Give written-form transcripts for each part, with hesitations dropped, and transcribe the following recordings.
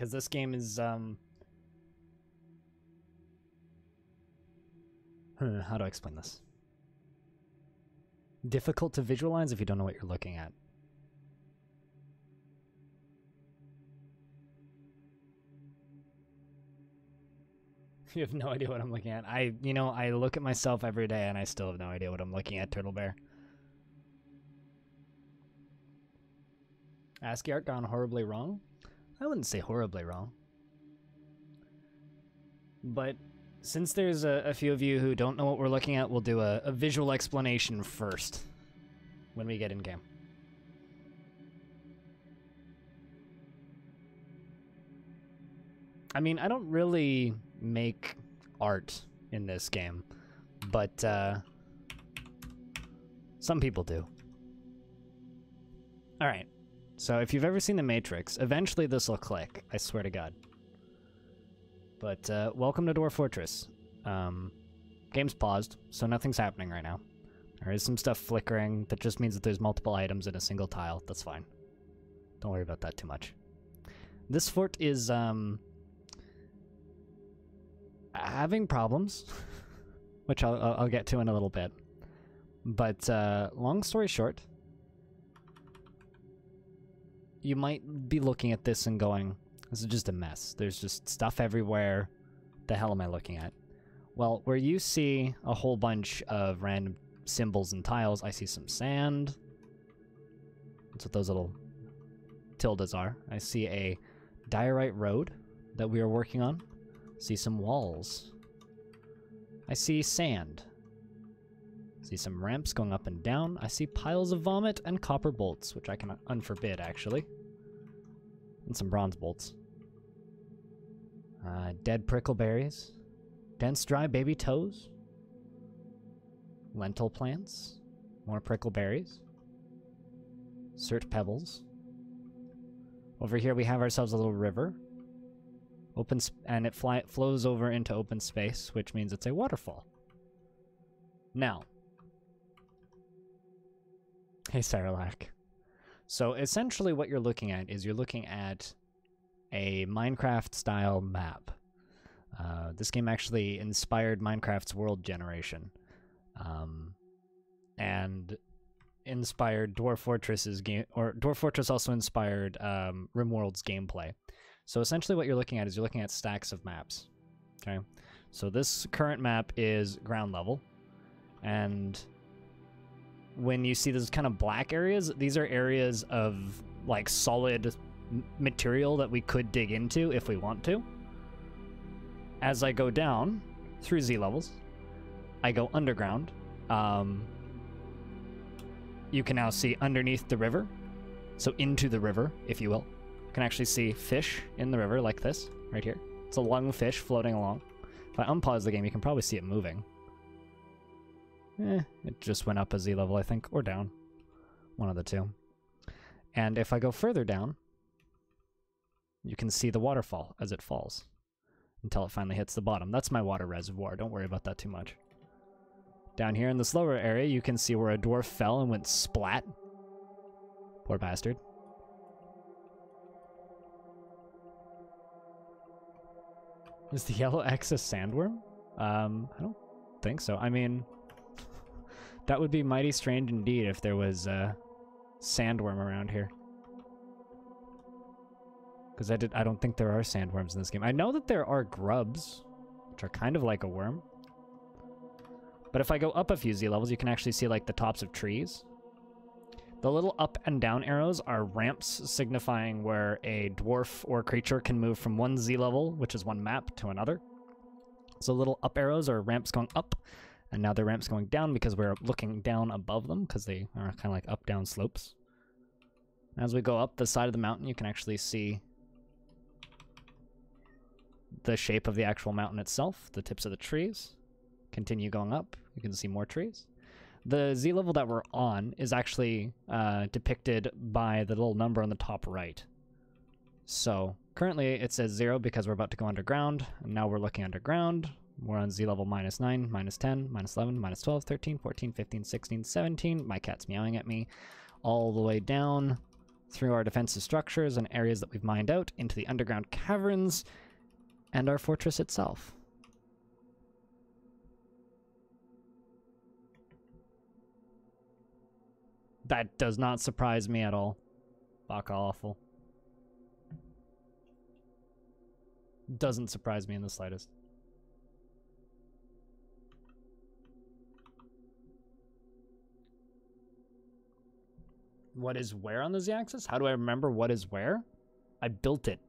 because this game is, how do I explain this? Difficult to visualize if you don't know what you're looking at. You have no idea what I'm looking at. I look at myself every day and I still have no idea what I'm looking at, Turtle Bear. ASCII art gone horribly wrong? I wouldn't say horribly wrong. But since there's a few of you who don't know what we're looking at, we'll do a visual explanation first when we get in game. I mean, I don't really make art in this game, but some people do. Alright, so if you've ever seen The Matrix, eventually this will click, I swear to God. But welcome to Dwarf Fortress. Game's paused, so nothing's happening right now. There is some stuff flickering, that just means that there's multiple items in a single tile, that's fine. Don't worry about that too much. This fort is, having problems, which I'll get to in a little bit. But long story short, you might be looking at this and going, this is just a mess. There's just stuff everywhere. The hell am I looking at? Well, where you see a whole bunch of random symbols and tiles, I see some sand. That's what those little tildes are. I see a diorite road that we are working on. See some walls. I see sand. See some ramps going up and down. I see piles of vomit and copper bolts, which I can unforbid, actually. And some bronze bolts. Dead prickleberries. Dense dry baby toes. Lentil plants. More prickleberries. Cert pebbles. Over here we have ourselves a little river. And it flows over into open space, which means it's a waterfall. Now. Hey, Saralak. So essentially what you're looking at is you're looking at a Minecraft-style map. This game actually inspired Minecraft's world generation. And inspired Dwarf Fortress's game, or Dwarf Fortress also inspired RimWorld's gameplay. So essentially what you're looking at is you're looking at stacks of maps, okay? So this current map is ground level, and when you see those kind of black areas, these are areas of, like, solid material that we could dig into if we want to. As I go down through Z levels, I go underground. You can now see underneath the river, so into the river, if you will. You can actually see fish in the river like this, right here. It's a lungfish floating along. If I unpause the game, you can probably see it moving. It just went up a Z level, I think, or down. One of the two. And if I go further down, you can see the waterfall as it falls until it finally hits the bottom. That's my water reservoir. Don't worry about that too much. Down here in this lower area, you can see where a dwarf fell and went splat. Poor bastard. Is the yellow X a sandworm? I don't think so. I mean, that would be mighty strange indeed if there was a sandworm around here. Because I don't think there are sandworms in this game. I know that there are grubs, which are kind of like a worm. But if I go up a few Z levels, you can actually see, like, the tops of trees. The little up and down arrows are ramps signifying where a dwarf or creature can move from one Z level, which is one map, to another. So little up arrows are ramps going up, and now they're ramps going down because we're looking down above them, because they are kind of like up-down slopes. As we go up the side of the mountain, you can actually see the shape of the actual mountain itself, the tips of the trees. Continue going up, you can see more trees. The Z level that we're on is actually depicted by the little number on the top right. So currently it says 0 because we're about to go underground, and now we're looking underground. We're on Z level -9, -10, -11, -12, 13, 14, 15, 16, 17. My cat's meowing at me. All the way down through our defensive structures and areas that we've mined out into the underground caverns and our fortress itself. That does not surprise me at all. Fuck awful. Doesn't surprise me in the slightest. What is where on the Z-axis? How do I remember what is where? I built it.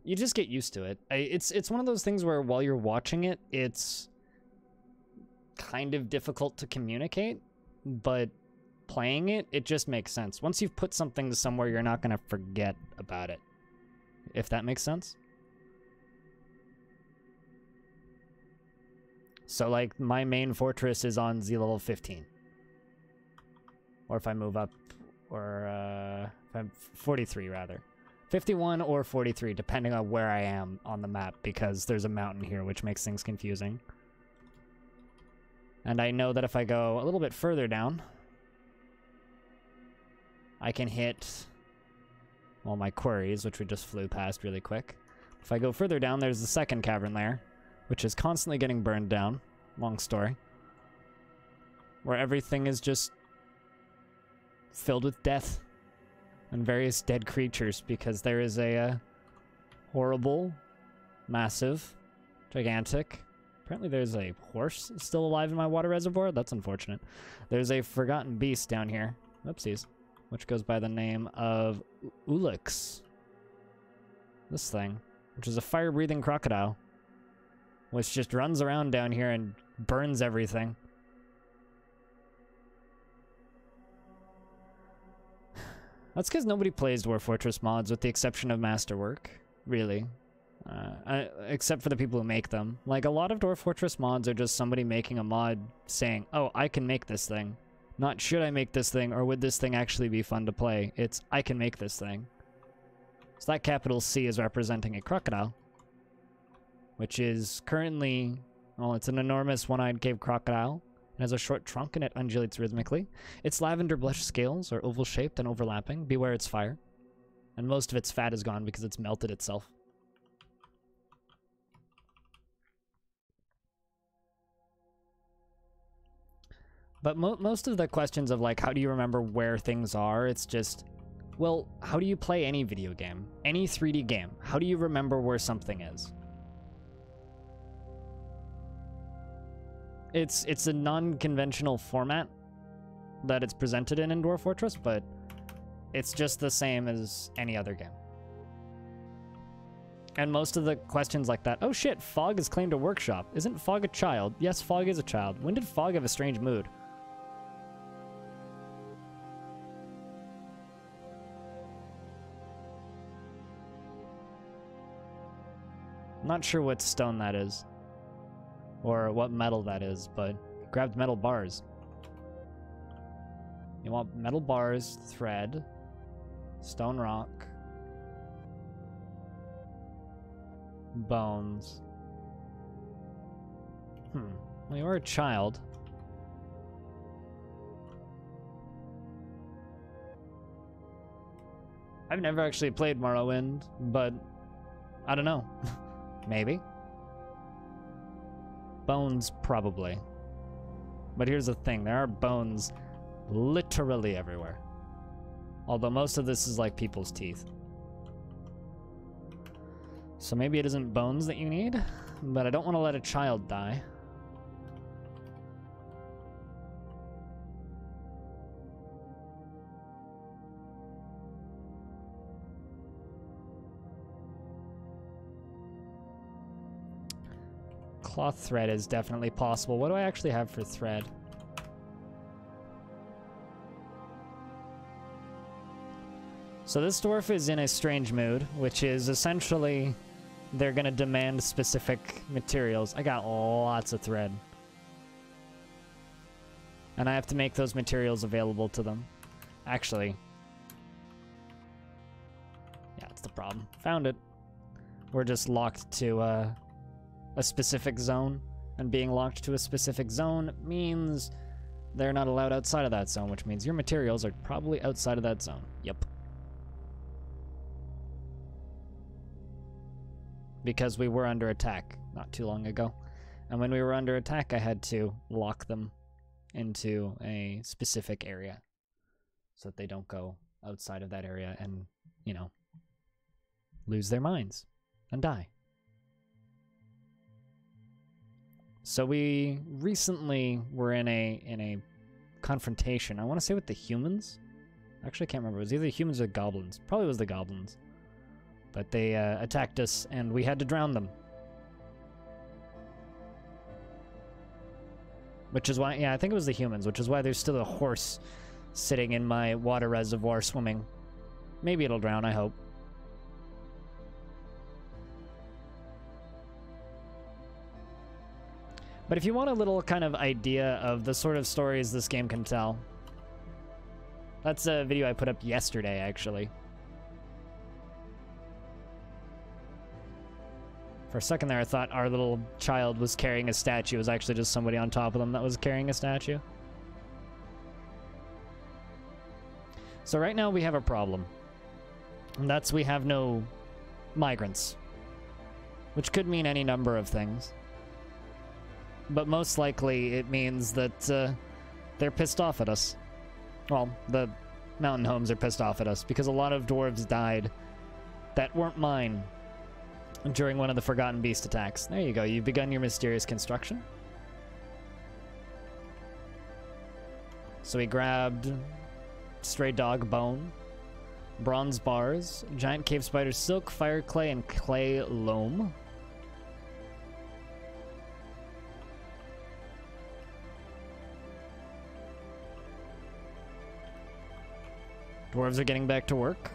You just get used to it. It's one of those things where while you're watching it, it's kind of difficult to communicate, but playing it, it just makes sense. Once you've put something somewhere, you're not going to forget about it, if that makes sense. So, like, my main fortress is on Z level 15. Or if I move up, or, if I'm 43, rather. 51 or 43, depending on where I am on the map, because there's a mountain here, which makes things confusing. And I know that if I go a little bit further down, I can hit, well, my quarries, which we just flew past really quick. If I go further down, there's the second cavern lair, which is constantly getting burned down. Long story. Where everything is just filled with death and various dead creatures, because there is a horrible, massive, gigantic, apparently there's a horse still alive in my water reservoir. That's unfortunate. There's a forgotten beast down here. Oopsies. Which goes by the name of Ulix. This thing, which is a fire-breathing crocodile, which just runs around down here and burns everything. That's because nobody plays Dwarf Fortress mods, with the exception of Masterwork, really. Except for the people who make them. Like, a lot of Dwarf Fortress mods are just somebody making a mod saying, oh, I can make this thing. Not, should I make this thing, or would this thing actually be fun to play? It's, I can make this thing. So that capital C is representing a crocodile, which is currently, well, it's an enormous one-eyed cave crocodile. It has a short trunk and it undulates rhythmically. Its lavender blush scales are oval-shaped and overlapping. Beware its fire. And most of its fat is gone because it's melted itself. But most of the questions of, like, how do you remember where things are, it's just, well, how do you play any video game? Any 3D game? How do you remember where something is? It's a non-conventional format that it's presented in Dwarf Fortress, but it's just the same as any other game. And most of the questions like that, oh shit, Fog has claimed a workshop. Isn't Fog a child? Yes, Fog is a child. When did Fog have a strange mood? I'm not sure what stone that is, or what metal that is, but grabbed metal bars. You want metal bars, thread, stone rock, bones. Well, you are a child. I've never actually played Morrowind, but I don't know. Maybe. Bones, probably. But here's the thing, there are bones literally everywhere. Although most of this is like people's teeth. So maybe it isn't bones that you need, but I don't want to let a child die. Cloth thread is definitely possible. What do I actually have for thread? So this dwarf is in a strange mood, which is essentially they're gonna demand specific materials. I got lots of thread. And I have to make those materials available to them. Actually, yeah, that's the problem. Found it. We're just locked to a specific zone, and being locked to a specific zone means they're not allowed outside of that zone, which means your materials are probably outside of that zone. Yep. Because we were under attack not too long ago. And when we were under attack, I had to lock them into a specific area so that they don't go outside of that area and, you know, lose their minds and die. So we recently were in a confrontation. I want to say with the humans. Actually, I can't remember. It was either humans or goblins. Probably was the goblins. But they attacked us, and we had to drown them. Which is why, yeah, I think it was the humans, which is why there's still a horse sitting in my water reservoir swimming. Maybe it'll drown, I hope. But if you want a little kind of idea of the sort of stories this game can tell, that's a video I put up yesterday, actually. For a second there, I thought our little child was carrying a statue. It was actually just somebody on top of them that was carrying a statue. So right now we have a problem. And that's we have no migrants. Which could mean any number of things. But most likely it means that they're pissed off at us. Well, the mountain homes are pissed off at us because a lot of dwarves died that weren't mine during one of the Forgotten Beast attacks. There you go, you've begun your mysterious construction. So we grabbed stray dog bone, bronze bars, giant cave spider silk, fire clay, and clay loam. Dwarves are getting back to work.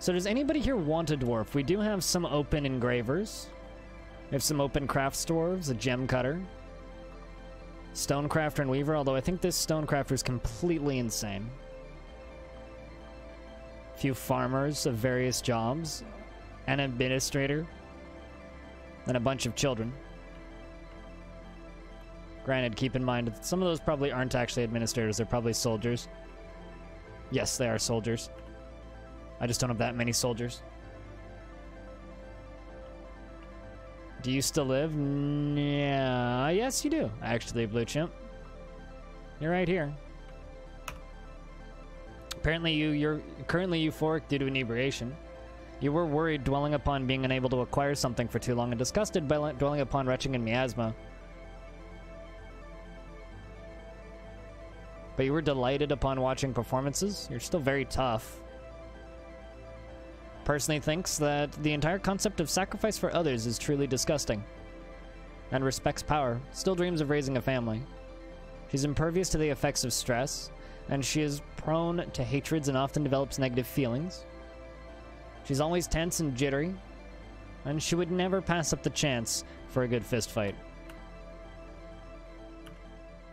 So does anybody here want a dwarf? We do have some open engravers. We have some open crafts dwarves, a gem cutter, stonecrafter and weaver, although I think this stonecrafter is completely insane. A few farmers of various jobs, an administrator, and a bunch of children. Granted, keep in mind, some of those probably aren't actually administrators, they're probably soldiers. Yes, they are soldiers. I just don't have that many soldiers. Do you still live? Yeah, yes you do, actually, Blue Chimp. You're right here. Apparently you're currently euphoric due to inebriation. You were worried dwelling upon being unable to acquire something for too long and disgusted by dwelling upon retching and miasma. But you were delighted upon watching performances. You're still very tough. Personally thinks that the entire concept of sacrifice for others is truly disgusting. And respects power. Still dreams of raising a family. She's impervious to the effects of stress, and she is prone to hatreds and often develops negative feelings. She's always tense and jittery, and she would never pass up the chance for a good fist fight.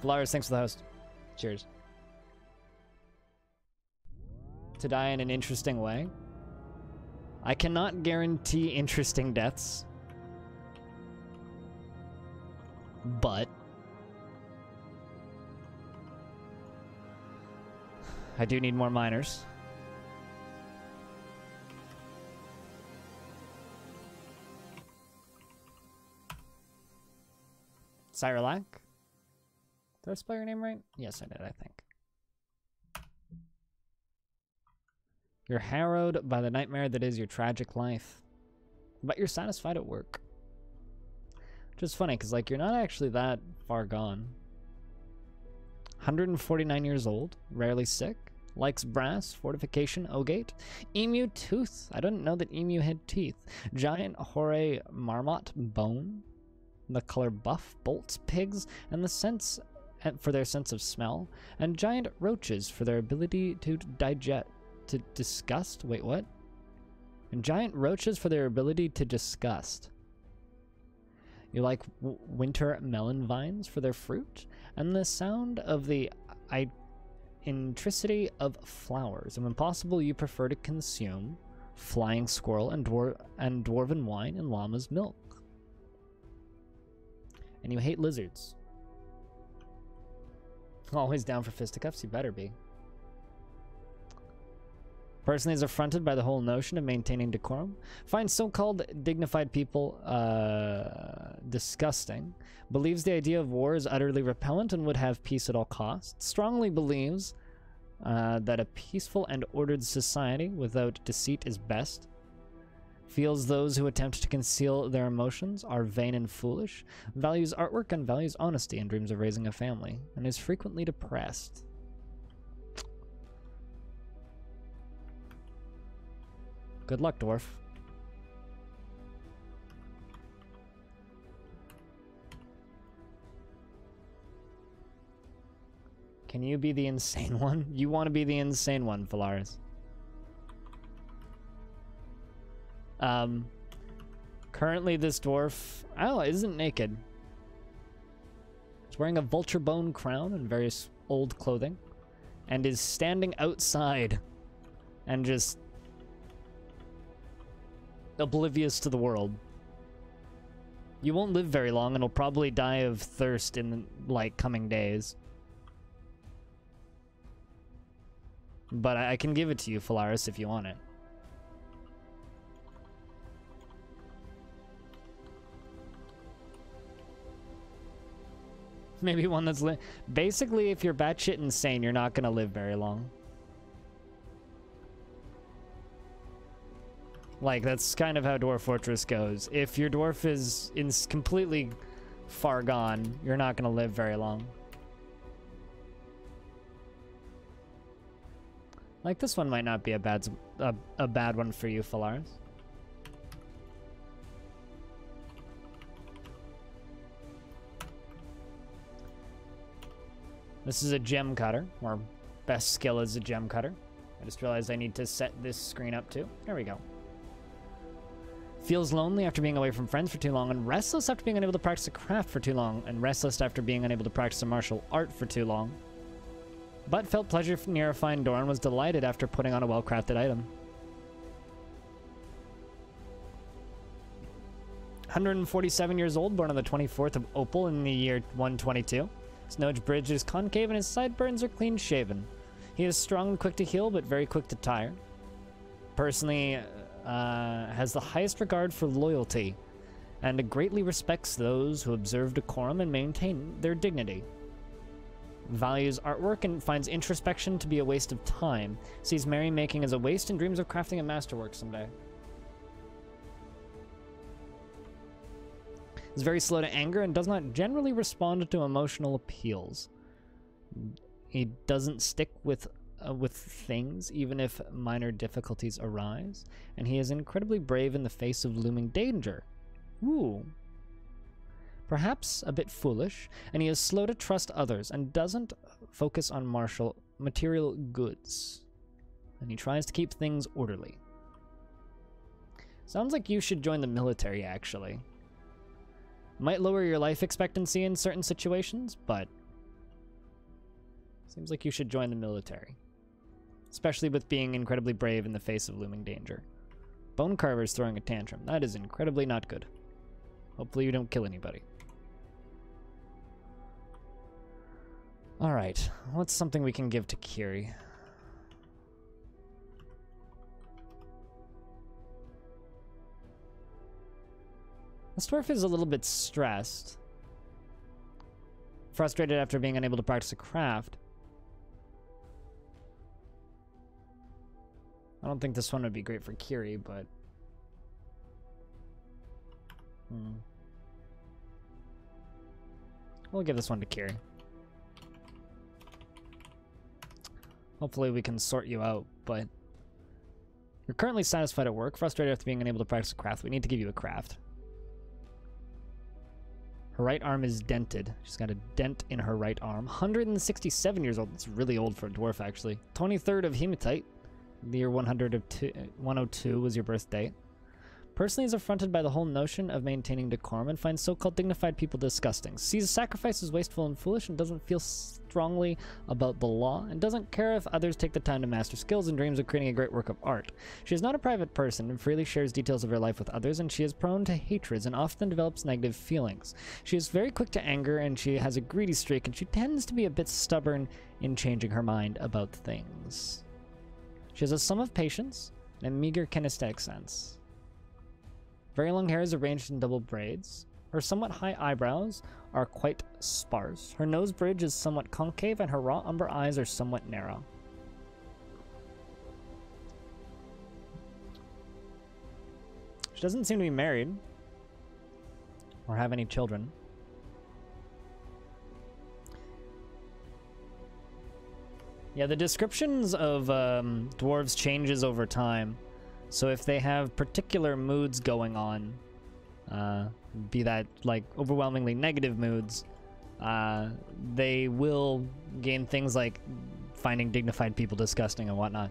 Valaris, thanks for the host. Cheers. To die in an interesting way. I cannot guarantee interesting deaths, but I do need more miners. Cyrolac? Did I spell your name right? Yes, I did, I think. You're harrowed by the nightmare that is your tragic life, but you're satisfied at work. Which is funny, because, like, you're not actually that far gone. 149 years old, rarely sick, likes brass, fortification, Ogate, emu tooth. I didn't know that emu had teeth. Giant horay marmot bone, the color buff, bolts, pigs, and the sense for their sense of smell, and giant roaches for their ability to digest. To disgust? Wait, what? And giant roaches for their ability to disgust. You like winter melon vines for their fruit, and the sound of the intricity of flowers. And when possible, you prefer to consume flying squirrel and dwarven wine and llama's milk. And you hate lizards. Always down for fisticuffs, you better be. Personally is affronted by the whole notion of maintaining decorum. Finds so-called dignified people disgusting. Believes the idea of war is utterly repellent and would have peace at all costs. Strongly believes that a peaceful and ordered society without deceit is best. Feels those who attempt to conceal their emotions are vain and foolish. Values artwork and values honesty and dreams of raising a family. And is frequently depressed. Good luck, Dwarf. Can you be the insane one? You want to be the insane one, Phalaris. Currently this dwarf, isn't naked. He's wearing a vulture bone crown and various old clothing, and is standing outside and just oblivious to the world. You won't live very long and will probably die of thirst in the, coming days. But I can give it to you, Phalaris, if you want it. Maybe one that's basically, if you're batshit insane, you're not gonna live very long. That's kind of how Dwarf Fortress goes. If your dwarf is completely far gone, you're not gonna live very long. This one might not be a bad one for you, Phalaris. This is a gem cutter, or best skill is a gem cutter. I just realized I need to set this screen up too. There we go. Feels lonely after being away from friends for too long, and restless after being unable to practice a craft for too long, and restless after being unable to practice a martial art for too long. But felt pleasure near a fine door and was delighted after putting on a well-crafted item. 147 years old, born on the 24th of Opal in the year 122. His nose bridge is concave and his sideburns are clean-shaven. He is strong and quick to heal, but very quick to tire. Personally, has the highest regard for loyalty, and greatly respects those who observe decorum and maintain their dignity. Values artwork and finds introspection to be a waste of time. Sees merrymaking as a waste and dreams of crafting a masterwork someday. Is very slow to anger and does not generally respond to emotional appeals. He doesn't stick with things, even if minor difficulties arise, and he is incredibly brave in the face of looming danger. Ooh. Perhaps a bit foolish, and he is slow to trust others and doesn't focus on material goods. And he tries to keep things orderly. Sounds like you should join the military, actually. Might lower your life expectancy in certain situations, but seems like you should join the military. Especially with being incredibly brave in the face of looming danger. Bone Carver's throwing a tantrum. That is incredibly not good. Hopefully you don't kill anybody. Alright, what's something we can give to Kiri? This dwarf is a little bit stressed. Frustrated after being unable to practice a craft. I don't think this one would be great for Kiri, but... We'll give this one to Kiri. Hopefully we can sort you out, but... You're currently satisfied at work, frustrated after being unable to practice a craft. We need to give you a craft. Her right arm is dented. She's got a dent in her right arm. 167 years old. That's really old for a dwarf, actually. 23rd of Hematite. The year 102 was your birth date. Personally is affronted by the whole notion of maintaining decorum and finds so-called dignified people disgusting. Sees sacrifice as wasteful and foolish and doesn't feel strongly about the law and doesn't care if others take the time to master skills and dreams of creating a great work of art. She is not a private person and freely shares details of her life with others, and she is prone to hatreds and often develops negative feelings. She is very quick to anger and she has a greedy streak, and she tends to be a bit stubborn in changing her mind about things. She has a sum of patience and a meager kinesthetic sense. Very long hair is arranged in double braids. Her somewhat high eyebrows are quite sparse. Her nose bridge is somewhat concave, and her raw umber eyes are somewhat narrow. She doesn't seem to be married or have any children. Yeah, the descriptions of dwarves changes over time. So if they have particular moods going on, be that like overwhelmingly negative moods, they will gain things like finding dignified people disgusting and whatnot.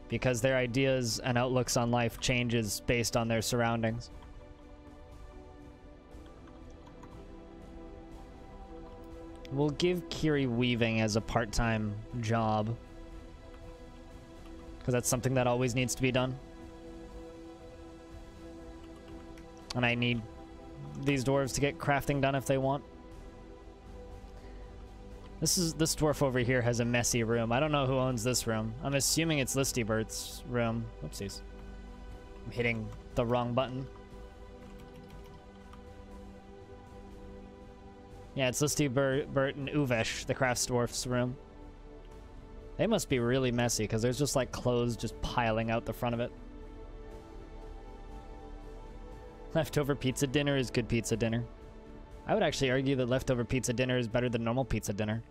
Because their ideas and outlooks on life changes based on their surroundings. We'll give Kiri weaving as a part-time job, because that's something that always needs to be done. And I need these dwarves to get crafting done if they want. This dwarf over here has a messy room. I don't know who owns this room. I'm assuming it's Listybert's room. Oopsies. I'm hitting the wrong button. Yeah, it's Listybert and Uvesh, the crafts dwarf's room. They must be really messy, because there's just like clothes just piling out the front of it. Leftover pizza dinner is good pizza dinner. I would actually argue that leftover pizza dinner is better than normal pizza dinner.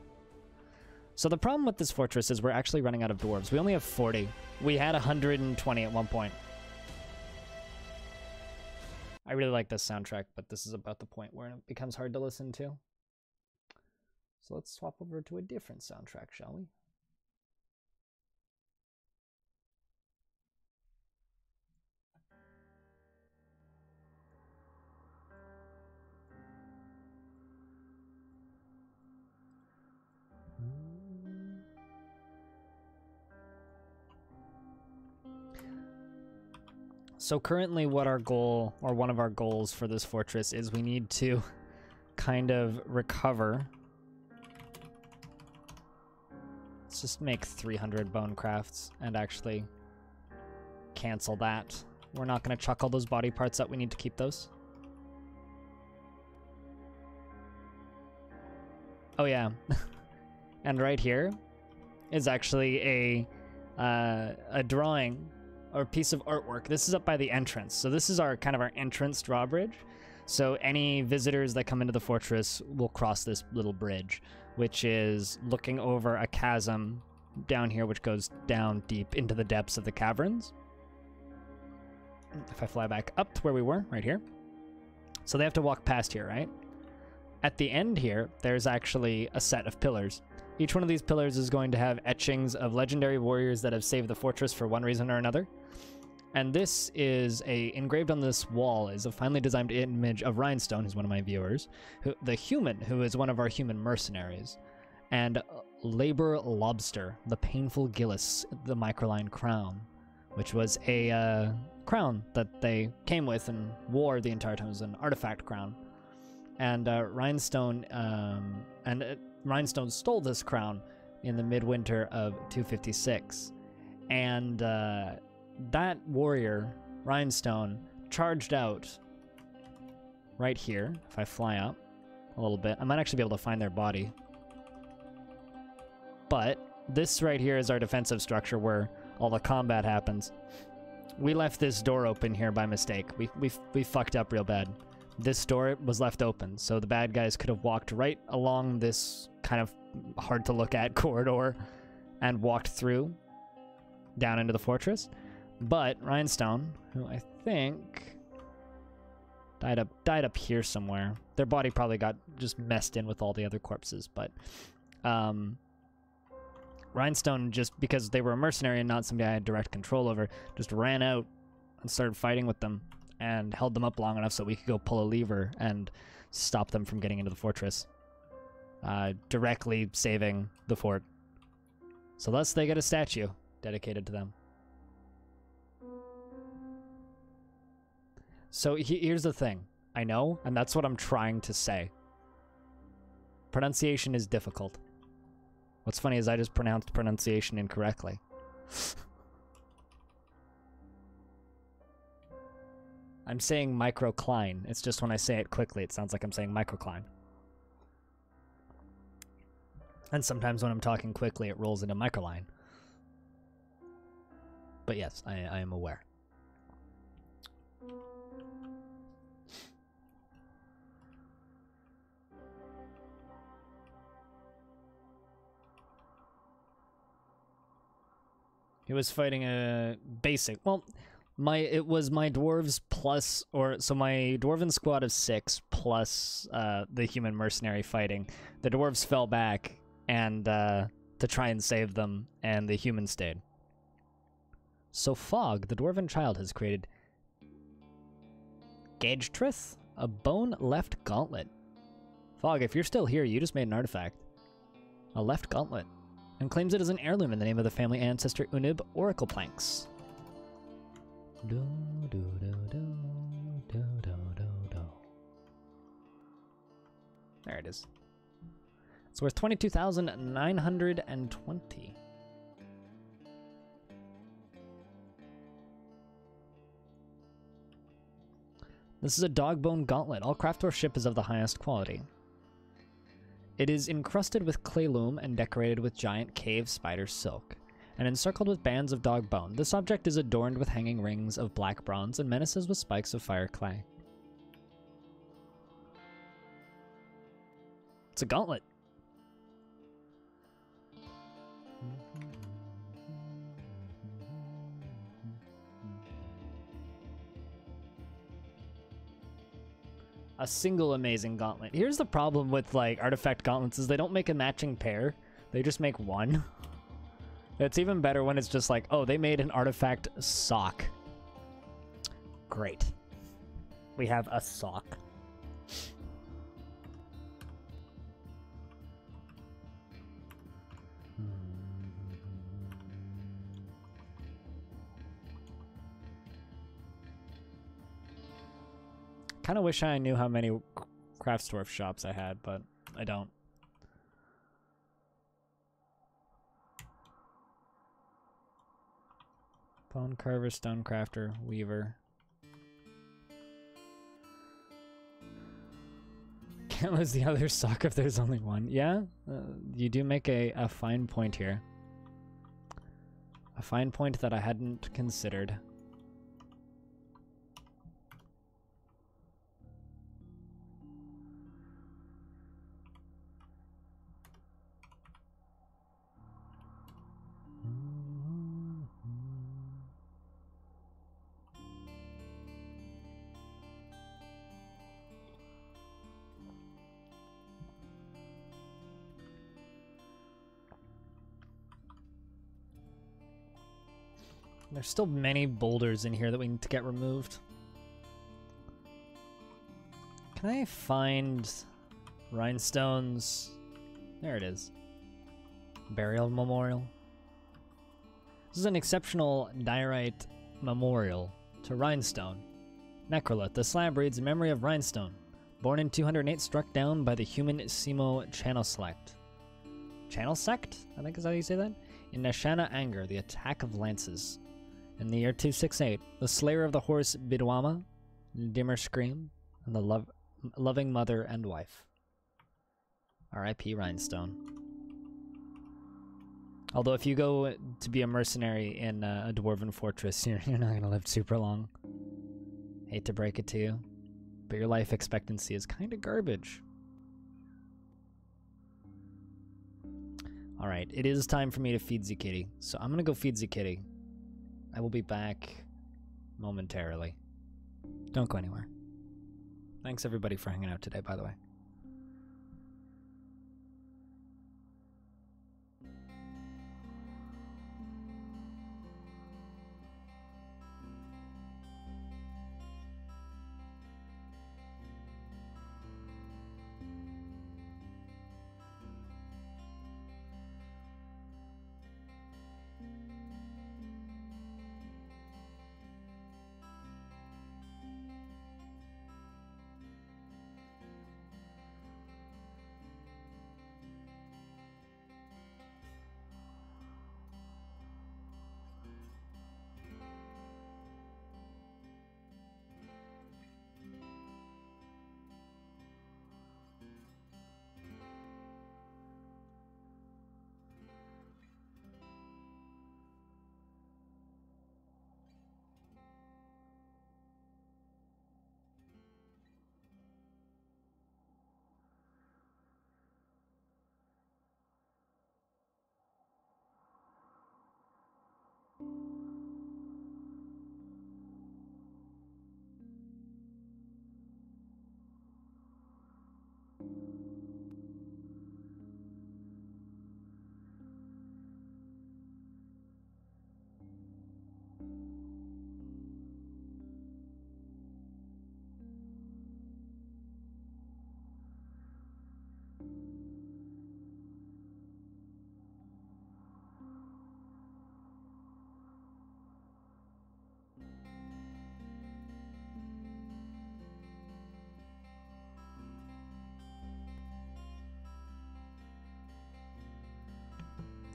So the problem with this fortress is we're actually running out of dwarves. We only have 40. We had 120 at one point. I really like this soundtrack, but this is about the point where it becomes hard to listen to. So let's swap over to a different soundtrack, shall we? So currently what our goal, or one of our goals for this fortress is we need to kind of recover. Let's just make 300 bone crafts and actually cancel that. We're not going to chuck all those body parts out. We need to keep those. Oh yeah. And right here is actually a drawing or a piece of artwork. This is up by the entrance. So this is our kind of our entrance drawbridge. So any visitors that come into the fortress will cross this little bridge, which is looking over a chasm down here, which goes down deep into the depths of the caverns. If I fly back up to where we were, right here. So they have to walk past here, right? At the end here, there's actually a set of pillars. Each one of these pillars is going to have etchings of legendary warriors that have saved the fortress for one reason or another. And this is engraved on this wall is a finely designed image of Rhinestone, who's one of my viewers, the human, who is one of our human mercenaries, and Labor Lobster, the painful Gillis, the microline crown, which was a crown that they came with and wore the entire time. It was an artifact crown. And Rhinestone stole this crown in the midwinter of 256. And that warrior, Rhinestone, charged out right here. If I fly up a little bit, I might actually be able to find their body. But this right here is our defensive structure where all the combat happens. We left this door open here by mistake. We fucked up real bad. This door was left open, so the bad guys could have walked right along this kind of hard to look at corridor and walked through down into the fortress. But Rhinestone, who I think died up here somewhere. Their body probably got just messed in with all the other corpses, but Rhinestone, just because they were a mercenary and not somebody I had direct control over, just ran out and started fighting with them and held them up long enough so we could go pull a lever and stop them from getting into the fortress, directly saving the fort. So thus they get a statue dedicated to them. So here's the thing. I know, and that's what I'm trying to say. Pronunciation is difficult. What's funny is I just pronounced pronunciation incorrectly. I'm saying microcline. It's just when I say it quickly, it sounds like I'm saying microcline. And sometimes when I'm talking quickly, it rolls into microline. But yes, I am aware. He was fighting a basic. Well, it was my dwarves plus, so my dwarven squad of 6 plus the human mercenary fighting. The dwarves fell back and to try and save them, and the humans stayed. So Fog, the dwarven child, has created Gagetrith, a bone-left gauntlet. Fog, if you're still here, you just made an artifact. A left gauntlet. And claims it as an heirloom in the name of the family ancestor Unib Oracle Planks. There it is. It's worth 22,920. This is a dogbone gauntlet. All Craftdwarf ship is of the highest quality. It is encrusted with clay loam and decorated with giant cave spider silk, and encircled with bands of dog bone. This object is adorned with hanging rings of black bronze and menaces with spikes of fire clay. It's a gauntlet. A single amazing gauntlet. Here's the problem with like artifact gauntlets is they don't make a matching pair. They just make one. It's even better when it's just like, oh, they made an artifact sock. Great. We have a sock. Kind of wish I knew how many Craftsdwarf shops I had, but I don't. Bone carver, stone crafter, weaver. Can't lose the other sock if there's only one. Yeah, you do make a fine point here. A fine point that I hadn't considered. There's still many boulders in here that we need to get removed. Can I find rhinestones? There it is. Burial memorial. This is an exceptional diorite memorial to Rhinestone. Necrolith. The slab reads in memory of Rhinestone, born in 208, struck down by the human Simo Channel Select. Channel Sect? I think is how you say that? In Nashana Anger, the attack of lances. In the year 268, the slayer of the horse Bidwama, Dimmer Scream, and the loving mother and wife. R.I.P. Rhinestone. Although if you go to be a mercenary in a dwarven fortress, you're not going to live super long. Hate to break it to you, but your life expectancy is kind of garbage. Alright, it is time for me to feed the kitty, so I'm going to go feed the kitty. I will be back momentarily. Don't go anywhere. Thanks everybody for hanging out today, by the way.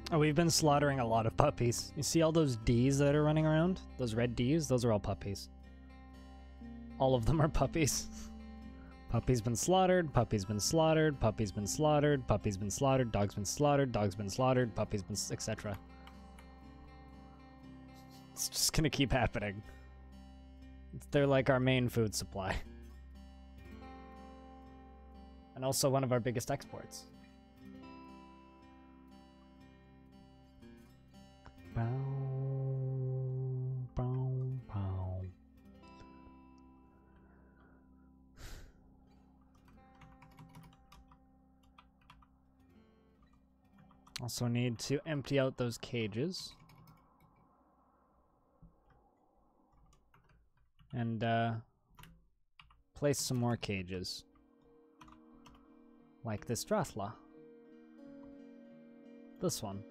Oh, we've been slaughtering a lot of puppies. You see all those Ds that are running around? Those red Ds? Those are all puppies. All of them are puppies. Puppy's been slaughtered, puppy's been slaughtered, puppy's been slaughtered, puppy's been slaughtered, dog's been slaughtered, dog's been slaughtered, puppy's been etc. It's just gonna keep happening. They're like our main food supply. And also one of our biggest exports. Bow, bow, bow. Also need to empty out those cages. And place some more cages. Like this Drathla. This one.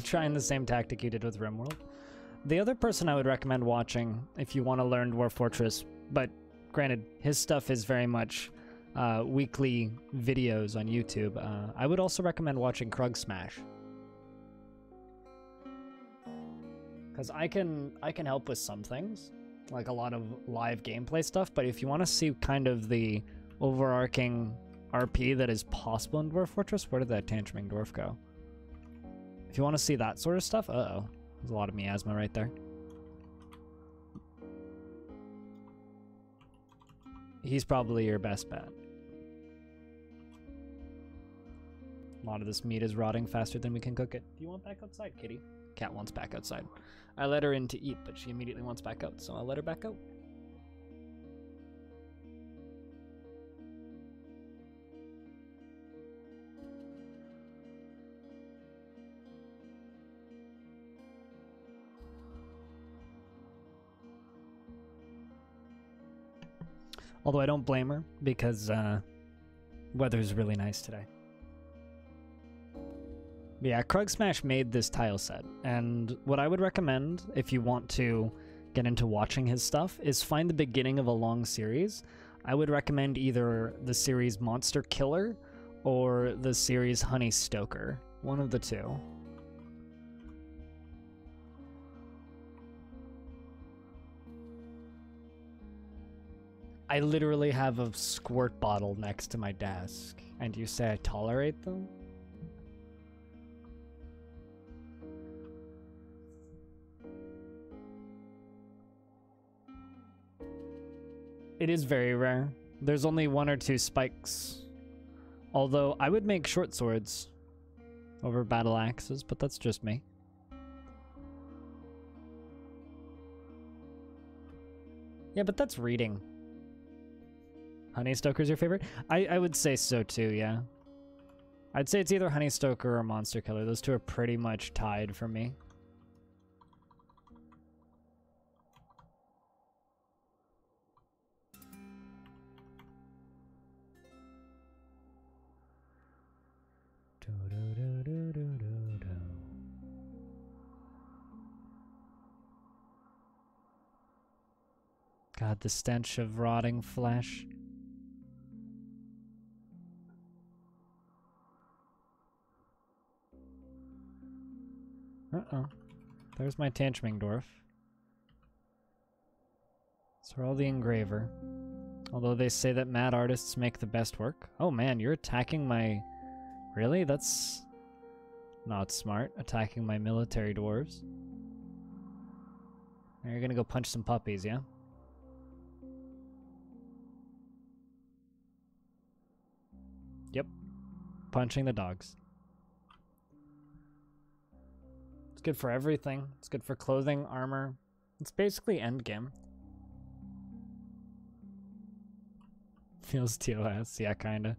Trying the same tactic you did with RimWorld. The other person I would recommend watching if you want to learn Dwarf Fortress, but granted, his stuff is very much weekly videos on YouTube. I would also recommend watching Krug Smash. Because I can help with some things, like a lot of live gameplay stuff, but if you want to see kind of the overarching RP that is possible in Dwarf Fortress, where did that Tantruming Dwarf go? If you want to see that sort of stuff, uh-oh. There's a lot of miasma right there. He's probably your best bet. A lot of this meat is rotting faster than we can cook it. Do you want back outside, kitty? Cat wants back outside. I let her in to eat, but she immediately wants back out, so I'll let her back out. Although I don't blame her, because weather's really nice today. But yeah, Krug Smash made this tile set, and what I would recommend if you want to get into watching his stuff is find the beginning of a long series. I would recommend either the series Monster Killer or the series Honey Stoker. One of the two. I literally have a squirt bottle next to my desk, and you say I tolerate them? It is very rare. There's only 1 or 2 spikes. Although, I would make short swords over battle axes, but that's just me. Yeah, but that's reading. Honeystoker's your favorite? I would say so too, yeah. I'd say it's either Honeystoker or Monster Killer. Those two are pretty much tied for me. God, the stench of rotting flesh. Uh-oh. There's my Tantruming Dwarf. So all the engraver. Although they say that mad artists make the best work. Oh man, you're attacking my... Really? That's not smart. Attacking my military dwarves. Now you're gonna go punch some puppies, yeah? Yep. Punching the dogs. It's good for everything. It's good for clothing, armor. It's basically endgame. Feels TOS, yeah, kinda.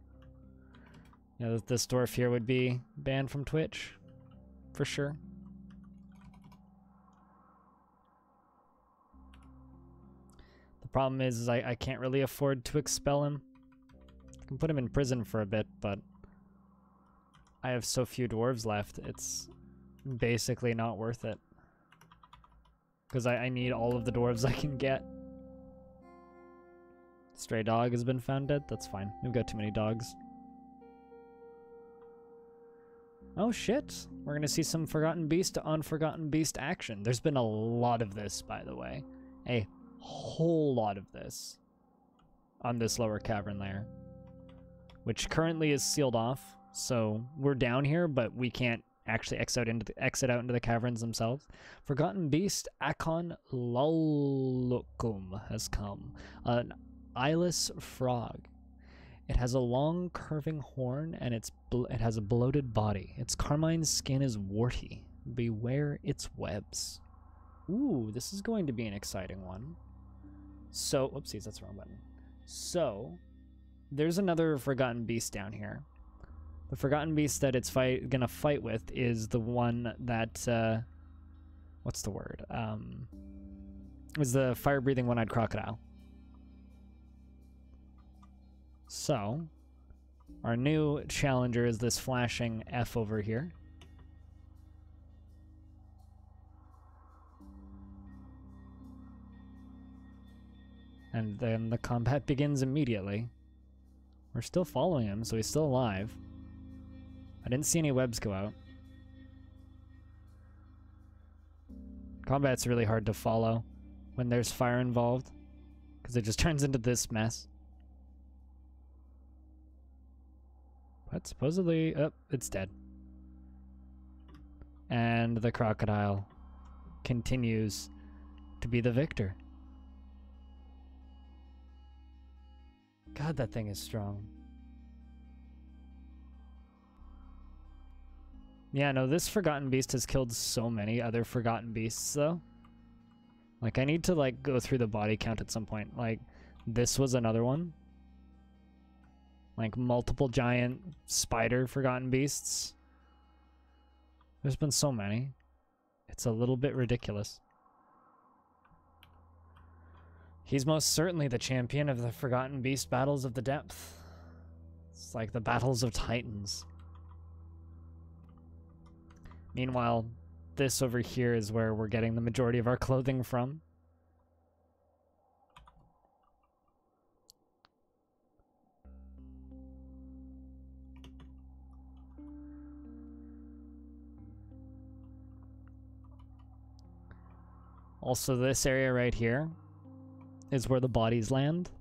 Yeah, this dwarf here would be banned from Twitch. For sure. The problem is I can't really afford to expel him. I can put him in prison for a bit, but I have so few dwarves left, it's basically not worth it. Because I need all of the dwarves I can get. Stray dog has been found dead. That's fine. We've got too many dogs. Oh shit. We're going to see some Forgotten Beast on Forgotten Beast action. There's been a lot of this, by the way. A whole lot of this on this lower cavern layer, which currently is sealed off. So we're down here, but we can't actually exit out into the caverns themselves. Forgotten Beast Akon Lulukum has come. An eyeless frog. It has a long curving horn and it has a bloated body. Its carmine skin is warty. Beware its webs. Ooh, this is going to be an exciting one. So, whoopsies, that's the wrong button. So, there's another Forgotten Beast down here. The Forgotten Beast that it's gonna fight with is the one that, what's the word? Was the fire-breathing one-eyed crocodile. So, our new challenger is this flashing F over here. And then the combat begins immediately. We're still following him, so he's still alive. I didn't see any webs go out. Combat's really hard to follow when there's fire involved, because it just turns into this mess. But supposedly, oh, it's dead. And the crocodile continues to be the victor. God, that thing is strong. Yeah, no, this Forgotten Beast has killed so many other Forgotten Beasts, though. Like, I need to, like, go through the body count at some point. Like, this was another one. Like, multiple giant spider Forgotten Beasts. There's been so many. It's a little bit ridiculous. He's most certainly the champion of the Forgotten Beast battles of the depth. It's like the battles of titans. Meanwhile, this over here is where we're getting the majority of our clothing from. Also, this area right here is where the bodies land.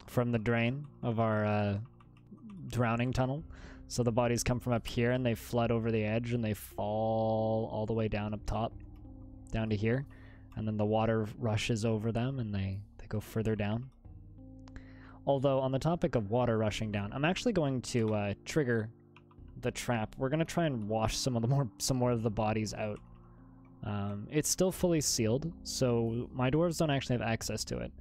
From the drain of our drowning tunnel. So the bodies come from up here and they flood over the edge and they fall all the way down up top, down to here. And then the water rushes over them and they go further down. Although, on the topic of water rushing down, I'm actually going to trigger the trap. We're going to try and wash some more of the bodies out. It's still fully sealed, so my dwarves don't actually have access to it.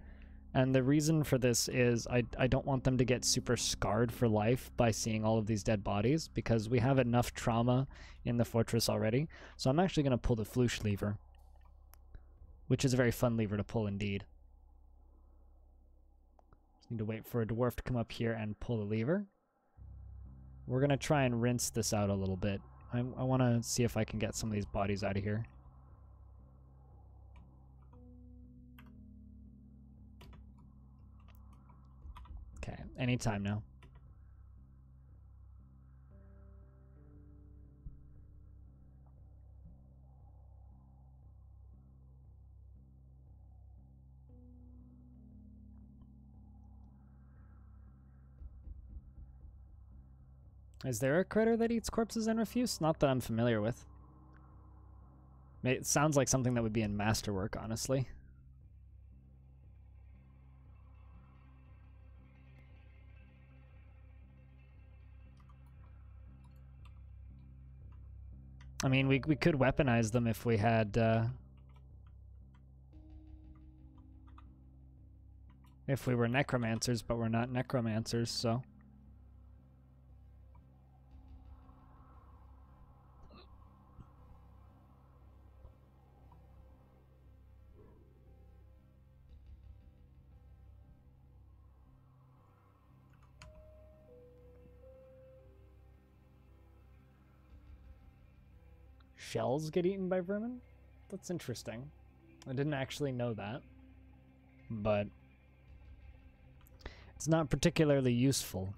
And the reason for this is I don't want them to get super scarred for life by seeing all of these dead bodies, because we have enough trauma in the fortress already. So I'm actually going to pull the floosh lever, which is a very fun lever to pull indeed. Just need to wait for a dwarf to come up here and pull the lever. We're going to try and rinse this out a little bit. I want to see if I can get some of these bodies out of here. Okay, anytime now. Is there a critter that eats corpses and refuse? Not that I'm familiar with. It sounds like something that would be in Masterwork, honestly. I mean, we could weaponize them if we had, if we were necromancers, but we're not necromancers, so... shells get eaten by vermin? That's interesting. I didn't actually know that. But it's not particularly useful.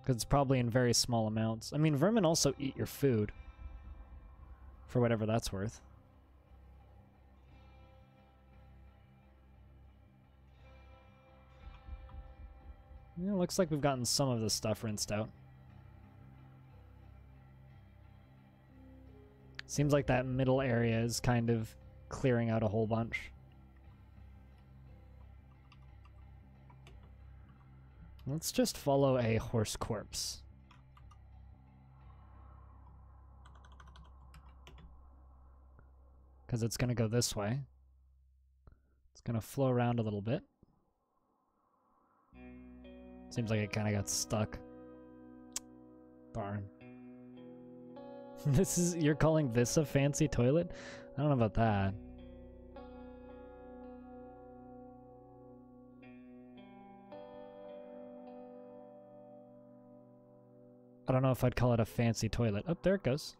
Because it's probably in very small amounts. I mean, vermin also eat your food. For whatever that's worth. Yeah, looks like we've gotten some of this stuff rinsed out. Seems like that middle area is kind of clearing out a whole bunch. Let's just follow a horse corpse. Because it's going to go this way. It's going to flow around a little bit. Seems like it kind of got stuck. Darn. You're calling this a fancy toilet? I don't know about that. I don't know if I'd call it a fancy toilet. Oh, there it goes.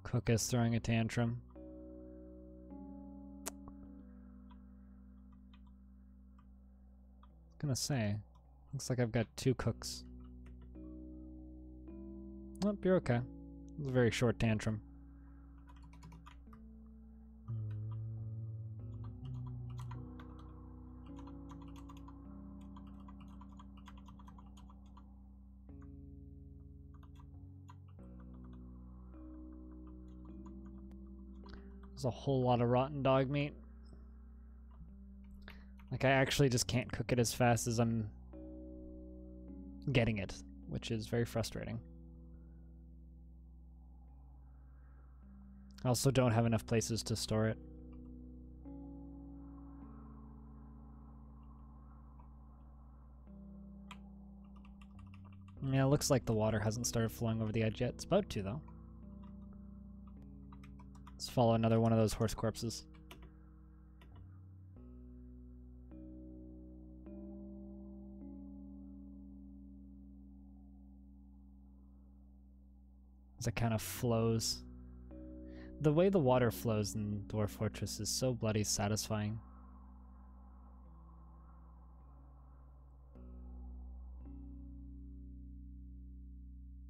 Cook is throwing a tantrum. I was gonna say, looks like I've got 2 cooks. Oh, you're okay. It was a very short tantrum. There's a whole lot of rotten dog meat. Like, I actually just can't cook it as fast as I'm getting it, which is very frustrating. I also don't have enough places to store it. Yeah, it looks like the water hasn't started flowing over the edge yet. It's about to, though. Let's follow another one of those horse corpses. As it kind of flows. The way the water flows in Dwarf Fortress is so bloody satisfying.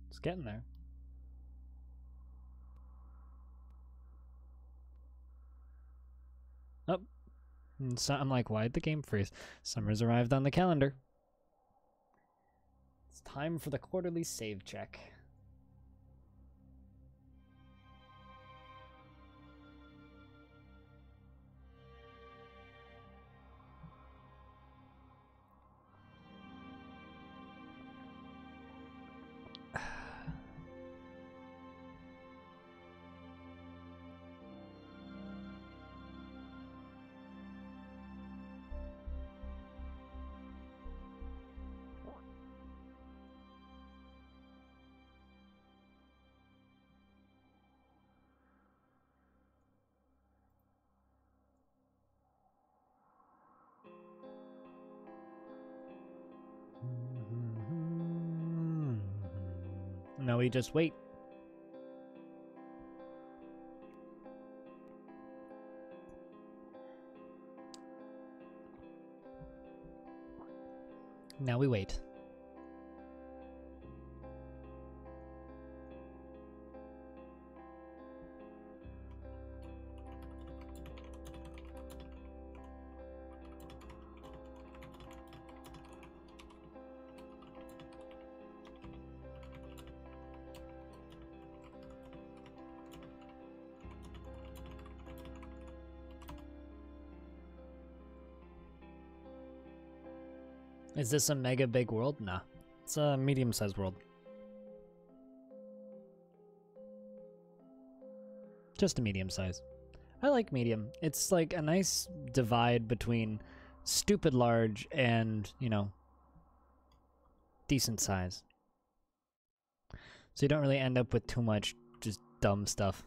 It's getting there. Oh. And so I'm like, why'd the game freeze? Summer's arrived on the calendar. It's time for the quarterly save check. No, we just wait. Now we wait. Is this a mega big world? Nah. It's a medium-sized world. Just a medium size. I like medium. It's like a nice divide between stupid large and, you know, decent size. So you don't really end up with too much just dumb stuff.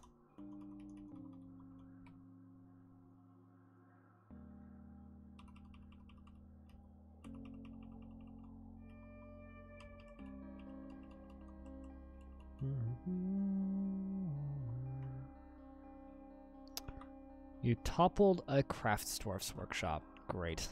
You toppled a crafts dwarf's workshop. Great.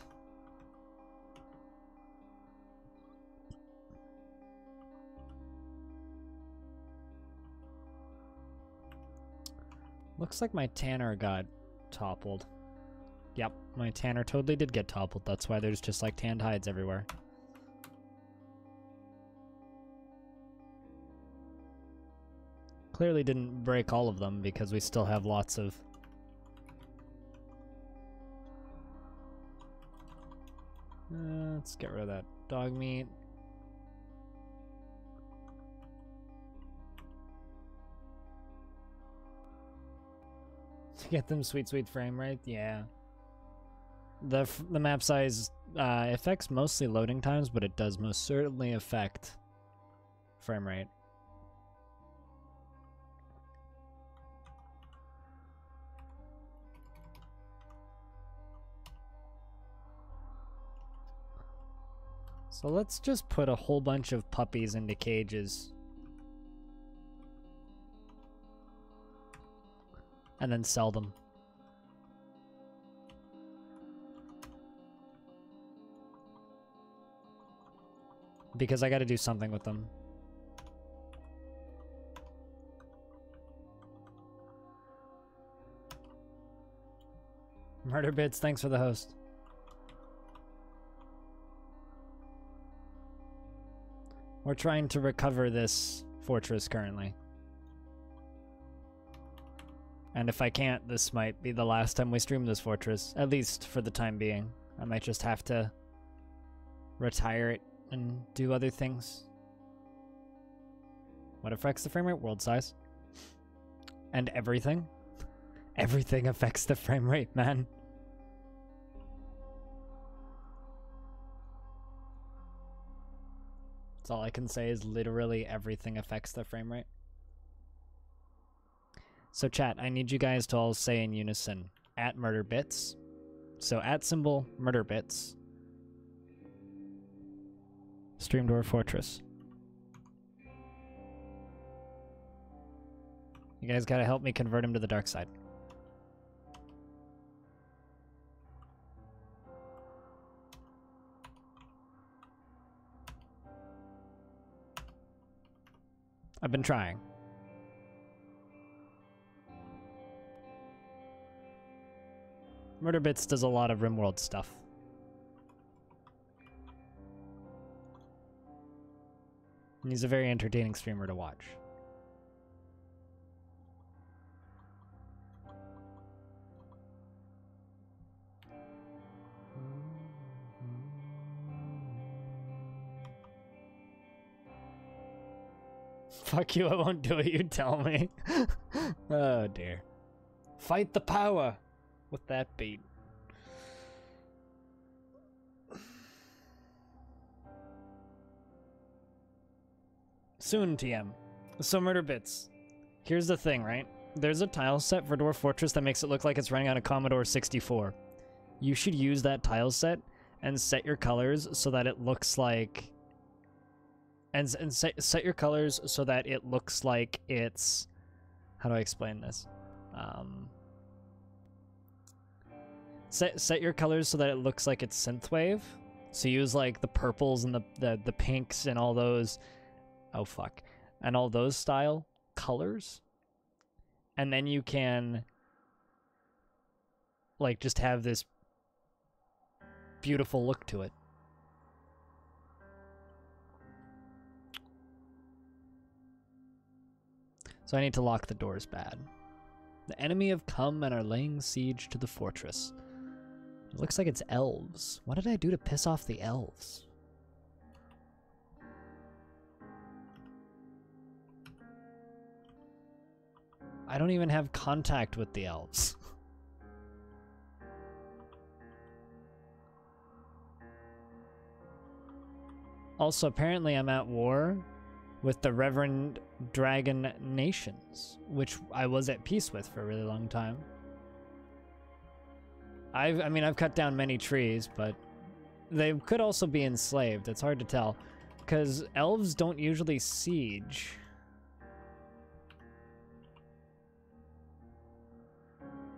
Looks like my tanner got toppled. Yep, my tanner totally did get toppled. That's why there's just like tanned hides everywhere. Clearly didn't break all of them because we still have lots of... let's get rid of that dog meat. To get them sweet frame rate, yeah. The map size affects mostly loading times, but it does most certainly affect frame rate. So let's just put a whole bunch of puppies into cages. And then sell them. Because I gotta do something with them. Murder Bits, thanks for the host. We're trying to recover this fortress currently. And if I can't, this might be the last time we stream this fortress, at least for the time being. I might just have to retire it and do other things. What affects the frame rate? World size. And everything. Everything affects the frame rate, man. That's all I can say is literally everything affects the frame rate. So chat, I need you guys to all say in unison, @MurderBits. So @ MurderBits. Stream Dwarf Fortress. You guys gotta help me convert him to the dark side. I've been trying. MurderBits does a lot of RimWorld stuff. And he's a very entertaining streamer to watch. Fuck you, I won't do it, you tell me. Oh dear. Fight the power with that beat. Soon, TM. So MurderBits. Here's the thing, right? There's a tile set for Dwarf Fortress that makes it look like it's running on a Commodore 64. You should use that tile set and set your colors so that it looks like... And set your colors so that it looks like it's... How do I explain this? Set your colors so that it looks like it's synthwave. So use like the purples and the pinks and all those... Oh fuck. And all those style colors. And then you can like just have this beautiful look to it. So I need to lock the doors bad. The enemy have come and are laying siege to the fortress. It looks like it's elves. What did I do to piss off the elves? I don't even have contact with the elves. Also, apparently I'm at war with the Reverend Dragon Nations, which I was at peace with for a really long time. I mean, I've cut down many trees, but they could also be enslaved. It's hard to tell, because elves don't usually siege.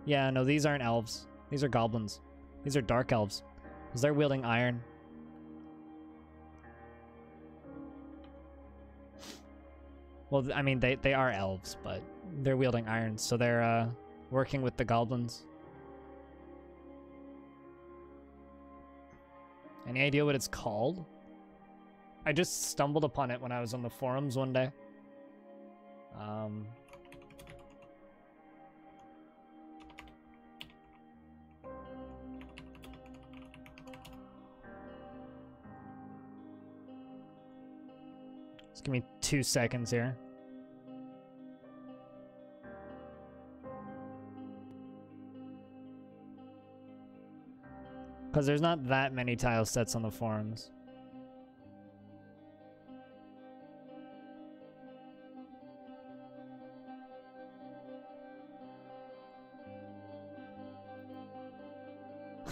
Yeah, no, these aren't elves. These are goblins. These are dark elves. Because they're wielding iron. Well, I mean, they are elves, but they're wielding iron, so they're working with the goblins. Any idea what it's called? I just stumbled upon it when I was on the forums one day. Just give me 2 seconds here. Because there's not that many tile sets on the forums.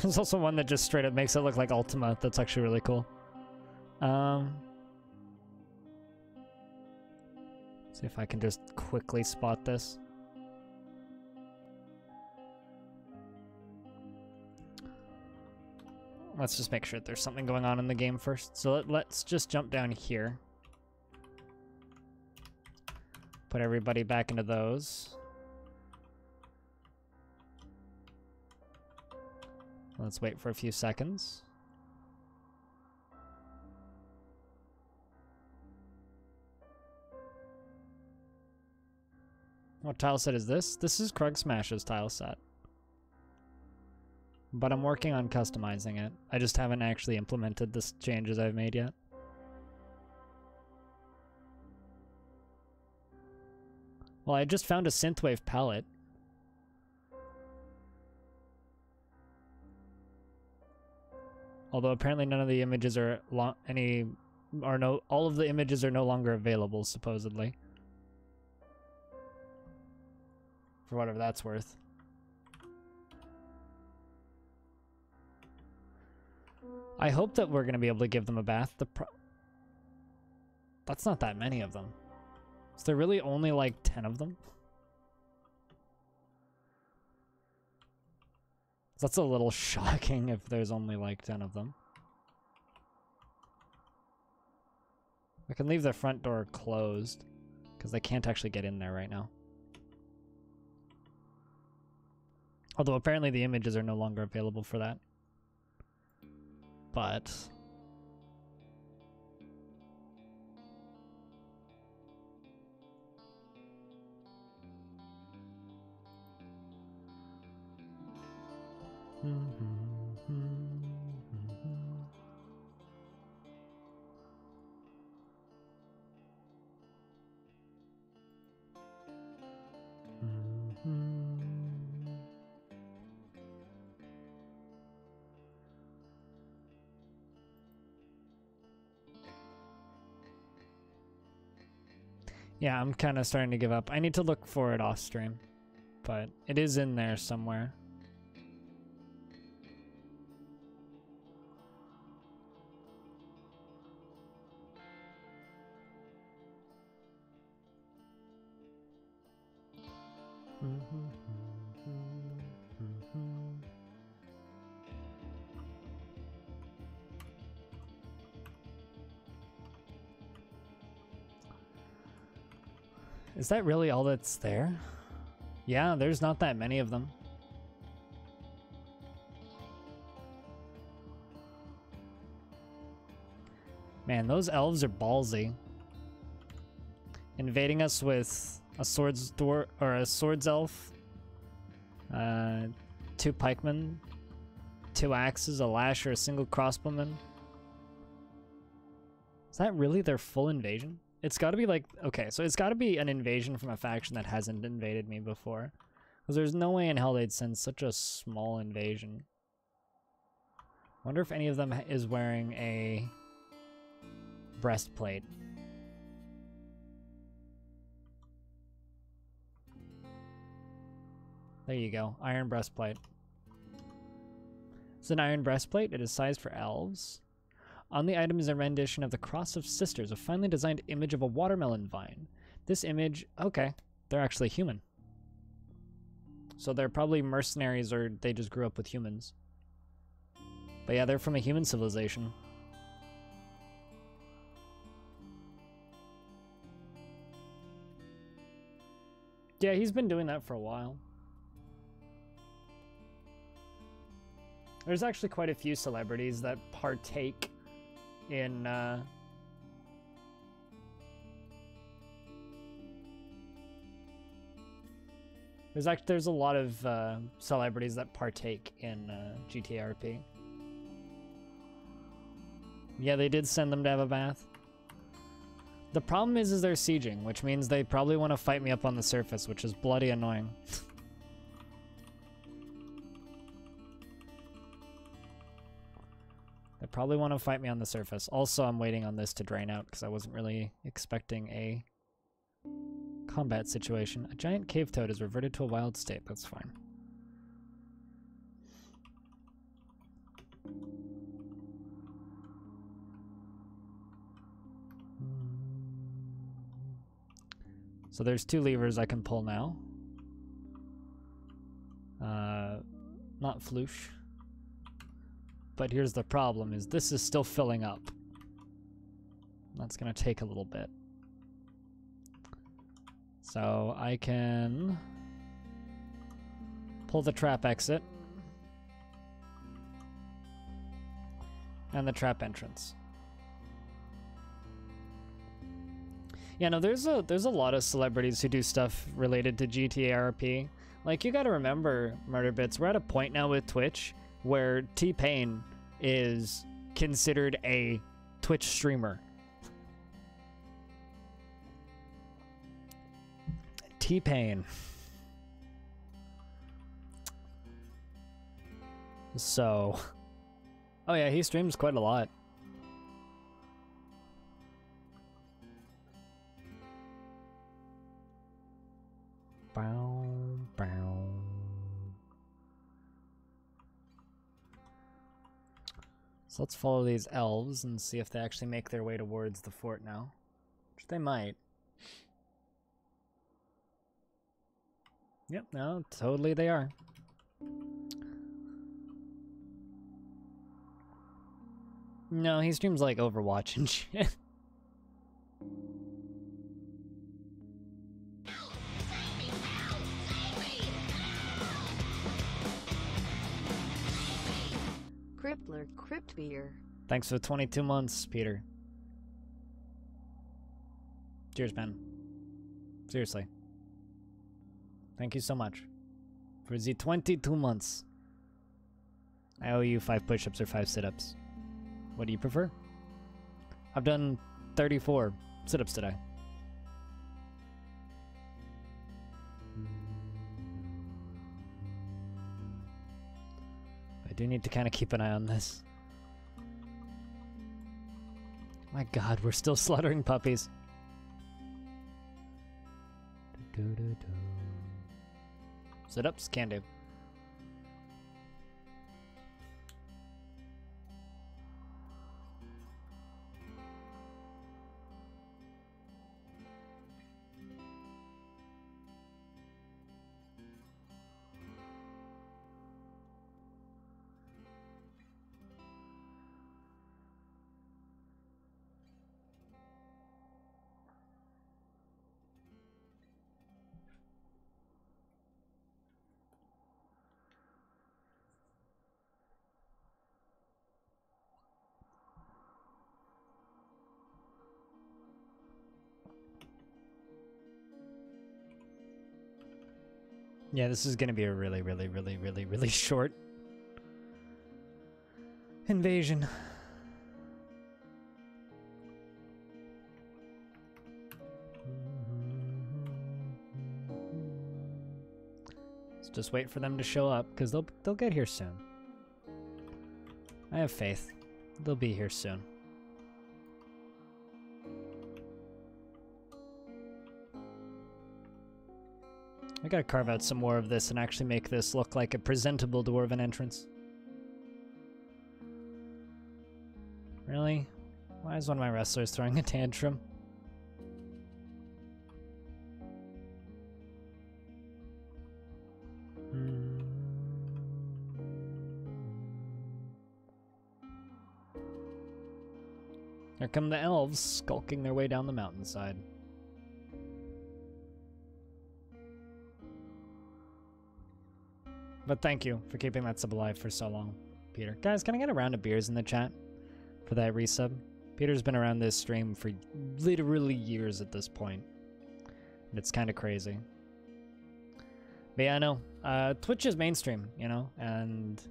There's also one that just straight up makes it look like Ultima. That's actually really cool. See if I can just quickly spot this. Let's just make sure there's something going on in the game first. So let's just jump down here. Put everybody back into those. Let's wait for a few seconds. What tile set is this? This is Krug Smash's tile set. But I'm working on customizing it. I just haven't actually implemented the changes I've made yet. Well, I just found a synthwave palette. Although apparently none of the images are all of the images are no longer available, supposedly. For whatever that's worth. I hope that we're going to be able to give them a bath. That's not that many of them. Is there really only like 10 of them? That's a little shocking if there's only like 10 of them. I can leave the front door closed because they can't actually get in there right now. Although apparently the images are no longer available for that. But yeah, I'm kind of starting to give up. I need to look for it off stream, but it is in there somewhere. Is that really all that's there? Yeah, there's not that many of them. Man, those elves are ballsy. Invading us with a swords elf, 2 pikemen, 2 axes, a lasher, a single crossbowman. Is that really their full invasion? It's got to be like, okay, so it's got to be an invasion from a faction that hasn't invaded me before. Because there's no way in hell they'd send such a small invasion. Wonder if any of them is wearing a breastplate. There you go, iron breastplate. It's an iron breastplate. It is sized for elves. On the item is a rendition of the Cross of Sisters, a finely designed image of a watermelon vine. This image, okay, they're actually human. So they're probably mercenaries or they just grew up with humans. But yeah, they're from a human civilization. Yeah, he's been doing that for a while. There's actually quite a few celebrities that partake in there's a lot of celebrities that partake in GTA RP. Yeah, they did send them to have a bath. The problem is they're sieging, which means they probably want to fight me up on the surface, which is bloody annoying. They probably want to fight me on the surface. Also, I'm waiting on this to drain out because I wasn't really expecting a combat situation. A giant cave toad is reverted to a wild state. That's fine. So there's 2 levers I can pull now. Not floosh. But here's the problem, is this is still filling up. That's gonna take a little bit. So I can pull the trap exit and the trap entrance. Yeah, no, there's a lot of celebrities who do stuff related to GTA RP. Like, you gotta remember, Murderbits, we're at a point now with Twitch where T-Pain is considered a Twitch streamer. T-Pain. So, oh yeah, he streams quite a lot. Bow, bow. So let's follow these elves and see if they actually make their way towards the fort now. Which they might. Yep, no, totally they are. No, he streams like Overwatch and shit. Crippler, Crypt Beer. Thanks for 22 months, Peter. Cheers, man. Seriously. Thank you so much. For the 22 months. I owe you 5 push-ups or 5 sit-ups. What do you prefer? I've done 34 sit-ups today. I do need to kind of keep an eye on this. My god, we're still slaughtering puppies. Sit-ups? Can do. Yeah, this is gonna be a really short invasion. Let's just wait for them to show up, because they'll get here soon. I have faith. They'll be here soon. I gotta carve out some more of this and actually make this look like a presentable dwarven entrance. Really? Why is one of my wrestlers throwing a tantrum? Here come the elves skulking their way down the mountainside. But thank you for keeping that sub alive for so long, Peter. Guys, can I get a round of beers in the chat for that resub? Peter's been around this stream for literally years at this point. And it's kind of crazy. But yeah, no. Twitch is mainstream, you know, and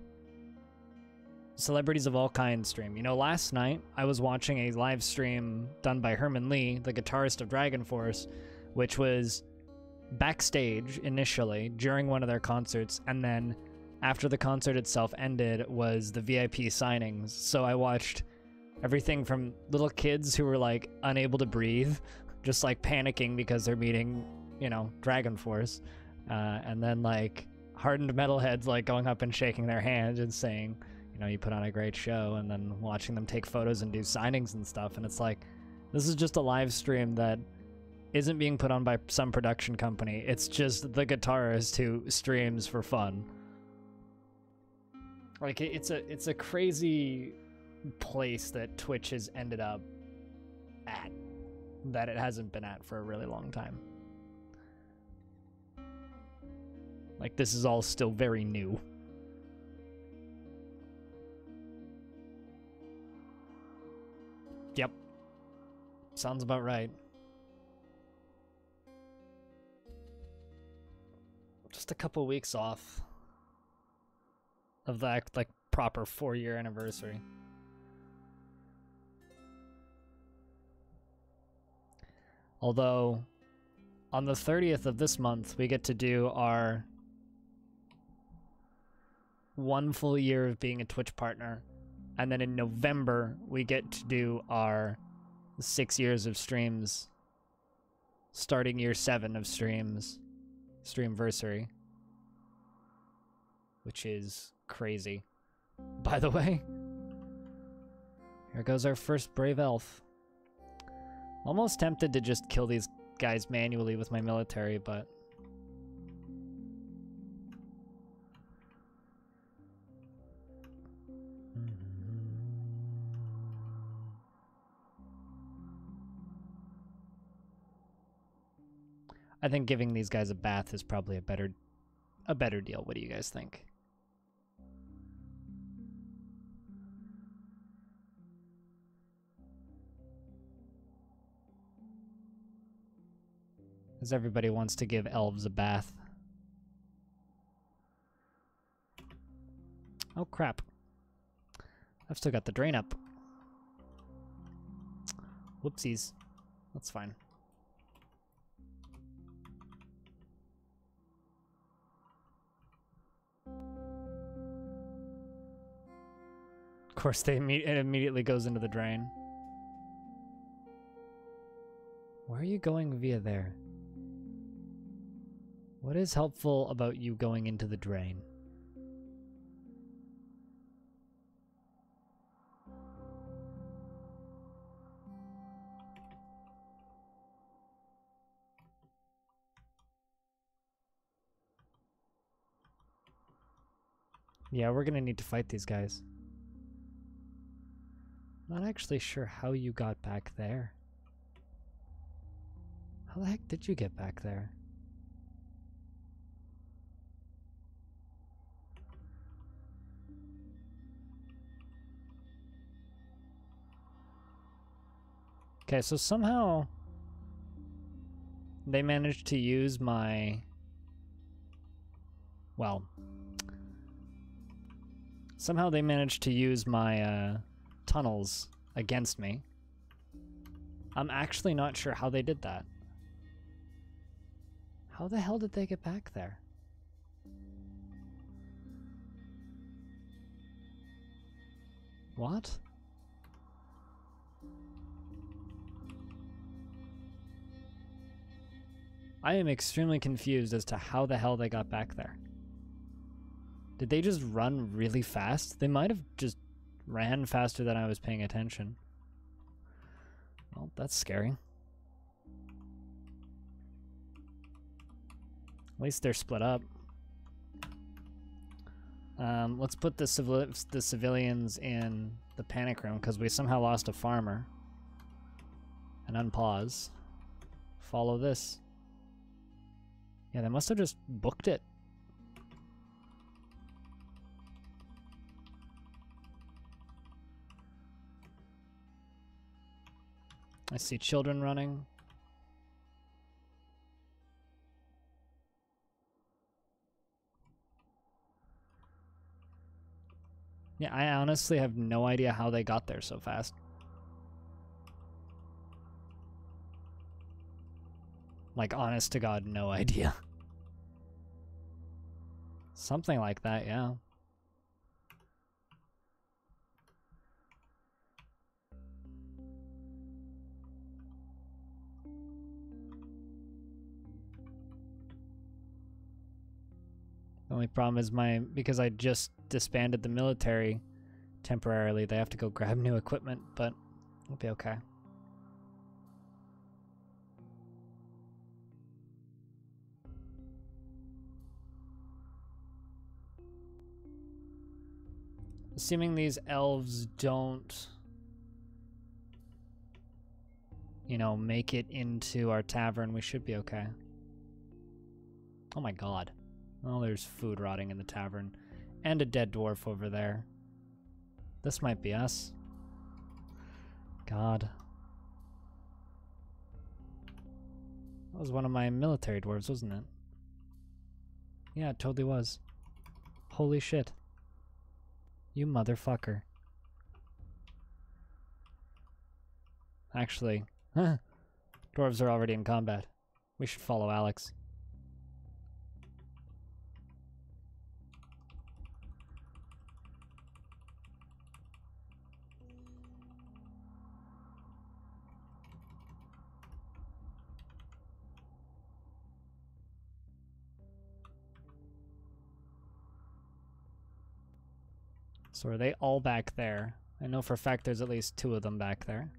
celebrities of all kinds stream. You know, last night I was watching a live stream done by Herman Lee, the guitarist of Dragon Force, which was backstage initially during one of their concerts, and then after the concert itself ended was the VIP signings. So I watched everything from little kids who were like unable to breathe, just like panicking because they're meeting, you know, Dragon Force, and then like hardened metalheads like going up and shaking their hands and saying, you know, you put on a great show, and then watching them take photos and do signings and stuff. And it's like, this is just a live stream that isn't being put on by some production company. It's just the guitarist who streams for fun. Like, it's a crazy place that Twitch has ended up at, that it hasn't been at for a really long time. Like, this is all still very new. Yep. Sounds about right. Just a couple weeks off of that, like, proper 4-year anniversary. Although, on the 30th of this month, we get to do our 1 full year of being a Twitch partner. And then in November, we get to do our 6 years of streams, starting year 7 of streams, streamversary, which is crazy. By the way, here goes our first brave elf. Almost tempted to just kill these guys manually with my military, but I think giving these guys a bath is probably a better deal. What do you guys think? Because everybody wants to give elves a bath. Oh crap. I've still got the drain up. Whoopsies. That's fine. Of course, it immediately goes into the drain. Why are you going via there? What is helpful about you going into the drain? Yeah, we're gonna need to fight these guys. Not actually sure how you got back there. How the heck did you get back there? Okay, so somehow they managed to use my... Well, somehow they managed to use my tunnels against me. I'm actually not sure how they did that. How the hell did they get back there? What? I am extremely confused as to how the hell they got back there. Did they just run really fast? They might have just ran faster than I was paying attention. Well, that's scary. At least they're split up. Let's put the civilians in the panic room because we somehow lost a farmer. and unpause. Follow this. Yeah, they must have just booked it. I see children running. Yeah, I honestly have no idea how they got there so fast. Like, honest to God, no idea. Something like that, yeah. The only problem is because I just disbanded the military temporarily, they have to go grab new equipment, but it'll be okay. Assuming these elves don't, you know, make it into our tavern, we should be okay. Oh my god. Oh, there's food rotting in the tavern. And a dead dwarf over there. This might be us. God. That was one of my military dwarves, wasn't it? Yeah, it totally was. Holy shit. You motherfucker. Actually, dwarves are already in combat. We should follow Alex. So are they all back there? I know for a fact there's at least 2 of them back there.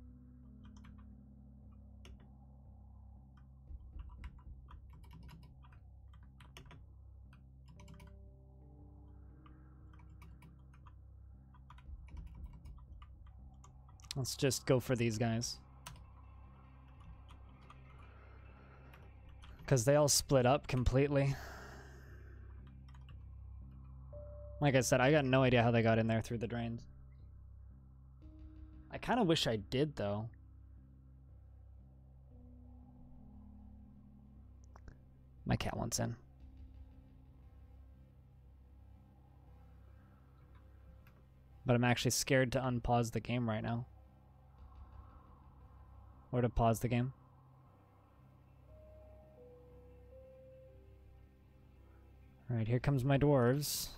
Let's just go for these guys. Because they all split up completely. Like I said, I got no idea how they got in there through the drains. I kind of wish I did, though. My cat wants in. But I'm actually scared to unpause the game right now. Or to pause the game. Alright, here comes my dwarves.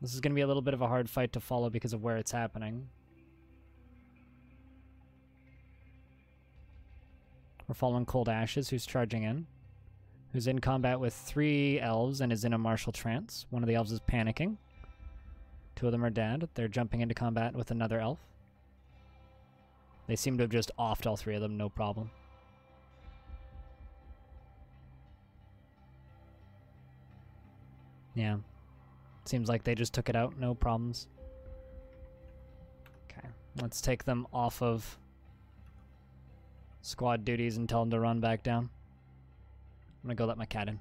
This is going to be a little bit of a hard fight to follow because of where it's happening. We're following Cold Ashes, who's charging in. Who's in combat with 3 elves and is in a martial trance. One of the elves is panicking. 2 of them are dead. They're jumping into combat with another elf. They seem to have just offed all 3 of them, no problem. Yeah. Seems like they just took it out, no problems. Okay, let's take them off of squad duties and tell them to run back down. I'm gonna go let my cat in.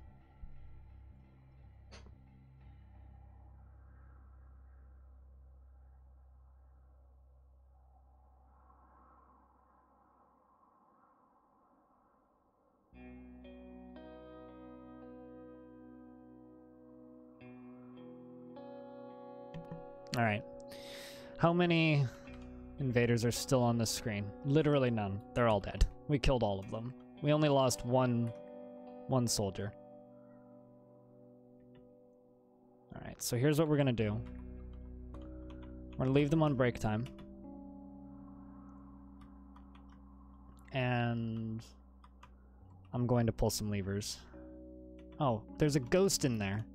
Alright. How many invaders are still on the screen? Literally none. They're all dead. We killed all of them. We only lost one soldier. Alright, so here's what we're gonna do. We're gonna leave them on break time. And I'm going to pull some levers. Oh, there's a ghost in there.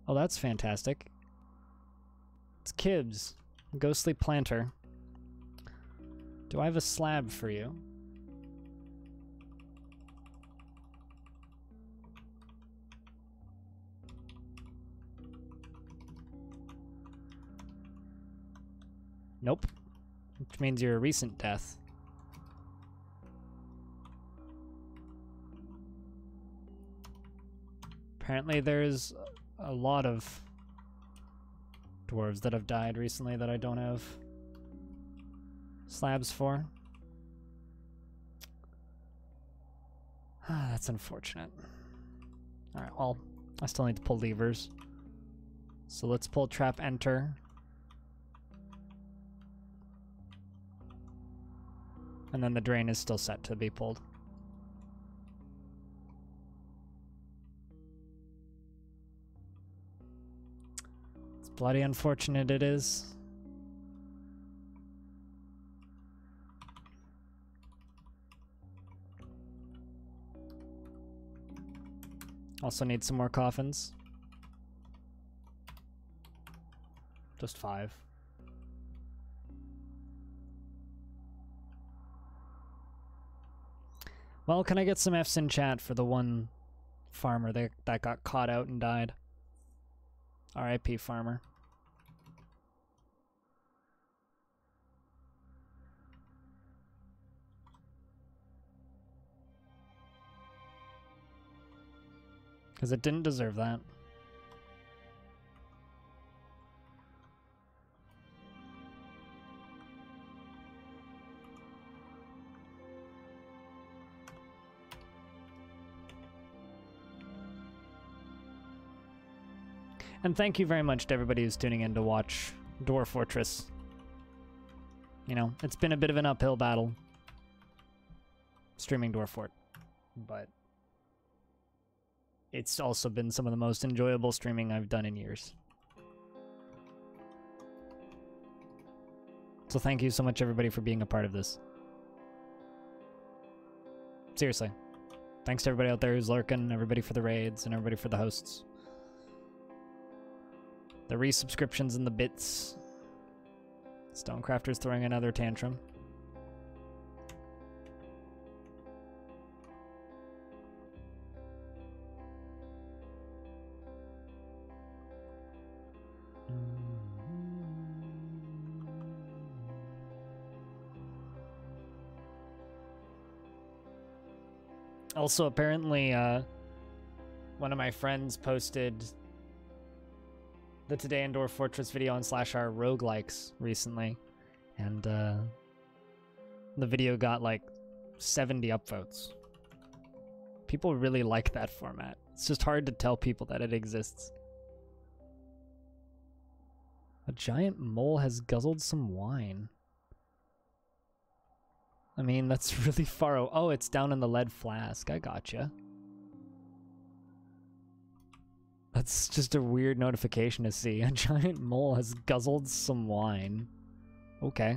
Oh, that's fantastic. It's Kibbs, ghostly planter. Do I have a slab for you? Nope. Which means you're a recent death. Apparently there's a lot of dwarves that have died recently that I don't have slabs for. Ah, that's unfortunate. Alright, well, I still need to pull levers. So let's pull trap enter. And then the drain is still set to be pulled. It's bloody unfortunate it is. Also need some more coffins. Just 5. Well, can I get some Fs in chat for the one farmer that got caught out and died? R.I.P. farmer. Because it didn't deserve that. And thank you very much to everybody who's tuning in to watch Dwarf Fortress. You know, it's been a bit of an uphill battle streaming Dwarf Fort, but it's also been some of the most enjoyable streaming I've done in years. So thank you so much, everybody, for being a part of this. Seriously. Thanks to everybody out there who's lurking, everybody for the raids, and everybody for the hosts. The resubscriptions and the bits. Stonecrafter's throwing another tantrum. Also, apparently, one of my friends posted the Today in Dwarf Fortress video on /r roguelikes recently, and the video got like 70 upvotes. People really like that format. It's just hard to tell people that it exists. A giant mole has guzzled some wine. I mean, that's really far. Oh, it's down in the lead flask. I gotcha. That's just a weird notification to see. A giant mole has guzzled some wine. Okay.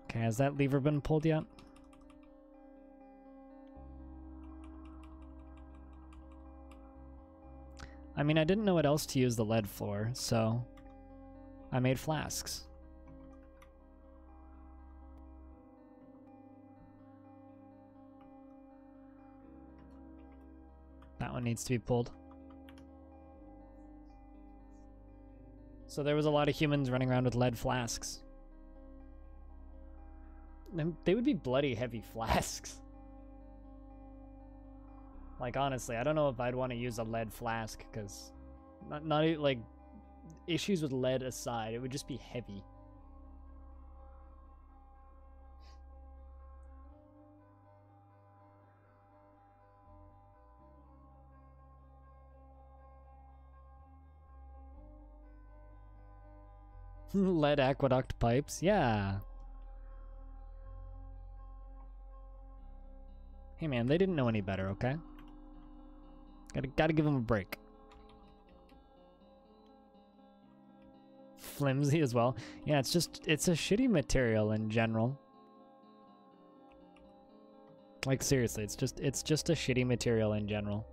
Okay, has that lever been pulled yet? I mean, I didn't know what else to use the lead for, so I made flasks. That one needs to be pulled. So there was a lot of humans running around with lead flasks. They would be bloody heavy flasks. Like, honestly, I don't know if I'd want to use a lead flask, because not like, issues with lead aside, it would just be heavy. Lead aqueduct pipes, yeah. Hey man, they didn't know any better, okay? Gotta give them a break. Flimsy as well. Yeah, it's a shitty material in general. Like, seriously, it's just a shitty material in general.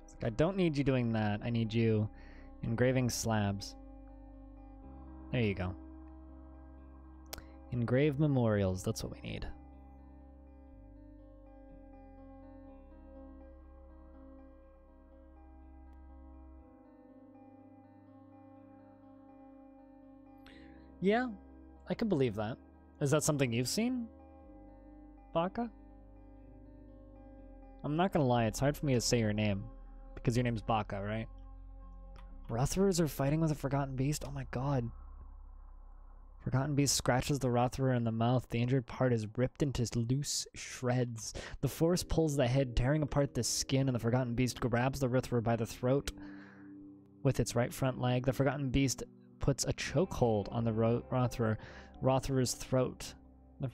It's like, I don't need you doing that. I need you engraving slabs. There you go. Engrave memorials, that's what we need. Yeah, I can believe that. Is that something you've seen, Baka? I'm not gonna lie, it's hard for me to say your name, because your name's Baka, right? Rothorers are fighting with a Forgotten Beast? Oh my god. Forgotten Beast scratches the Rothor in the mouth. The injured part is ripped into loose shreds. The force pulls the head, tearing apart the skin, and the Forgotten Beast grabs the Rothor by the throat with its right front leg. The Forgotten Beast puts a chokehold on the Rothor's throat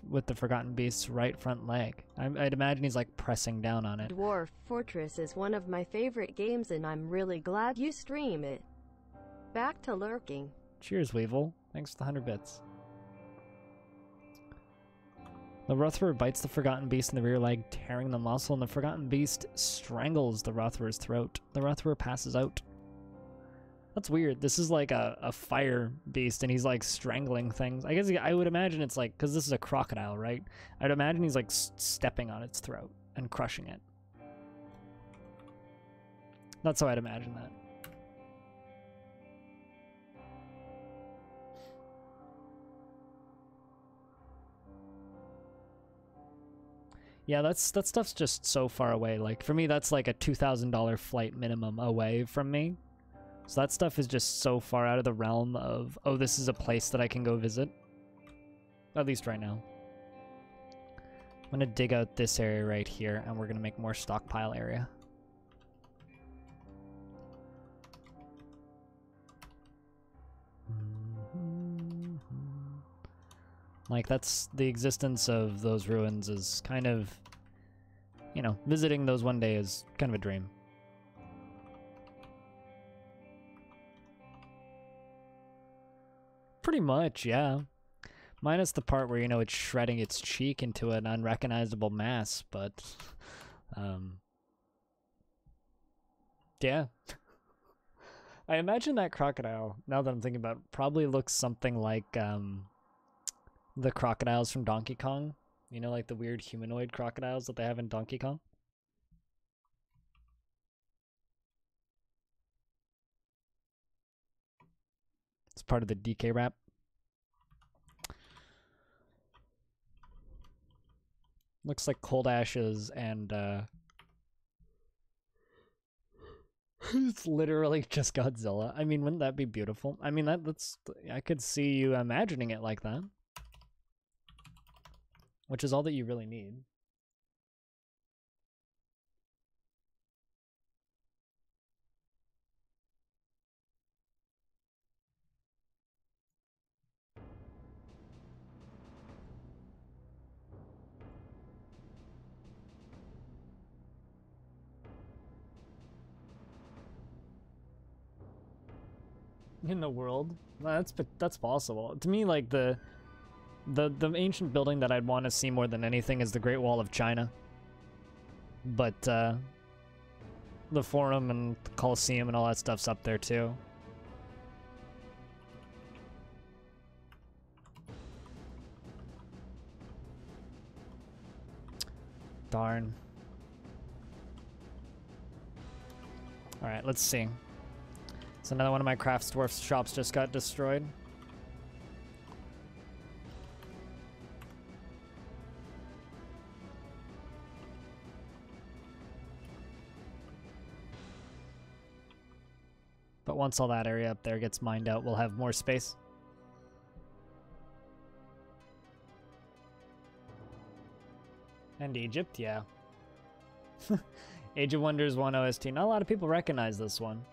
with the Forgotten Beast's right front leg. I'd imagine he's like pressing down on it. Dwarf Fortress is one of my favorite games and I'm really glad you stream it. Back to lurking. Cheers, Weevil. Thanks for the 100 bits. The Rothor bites the Forgotten Beast in the rear leg, tearing the muscle, and the Forgotten Beast strangles the Rothor's throat. The Rothor passes out. That's weird. This is like a fire beast, and he's like strangling things. I guess I would imagine it's like, because this is a crocodile, right? I'd imagine he's like stepping on its throat and crushing it. That's how I'd imagine that. Yeah, that stuff's just so far away. Like, for me, that's like a $2,000 flight minimum away from me. So that stuff is just so far out of the realm of, oh, this is a place that I can go visit. At least right now. I'm gonna dig out this area right here, and we're gonna make more stockpile area. Like, that's the existence of those ruins is kind of, you know, visiting those one day is kind of a dream. Pretty much, yeah. Minus the part where, you know, it's shredding its cheek into an unrecognizable mass, but, yeah. I imagine that crocodile, now that I'm thinking about it, probably looks something like, the crocodiles from Donkey Kong. You know, like the weird humanoid crocodiles that they have in Donkey Kong? It's part of the DK rap. Looks like cold ashes and, it's literally just Godzilla. I mean, wouldn't that be beautiful? I mean, that's... I could see you imagining it like that. Which is all that you really need. In the world? Well, that's possible. To me, like, the ancient building that I'd want to see more than anything is the Great Wall of China. But, the Forum and the Colosseum and all that stuff's up there, too. Darn. Alright, let's see. So another one of my crafts dwarf shops just got destroyed. But once all that area up there gets mined out, we'll have more space. And Egypt, yeah. Age of Wonders 1 OST. Not a lot of people recognize this one.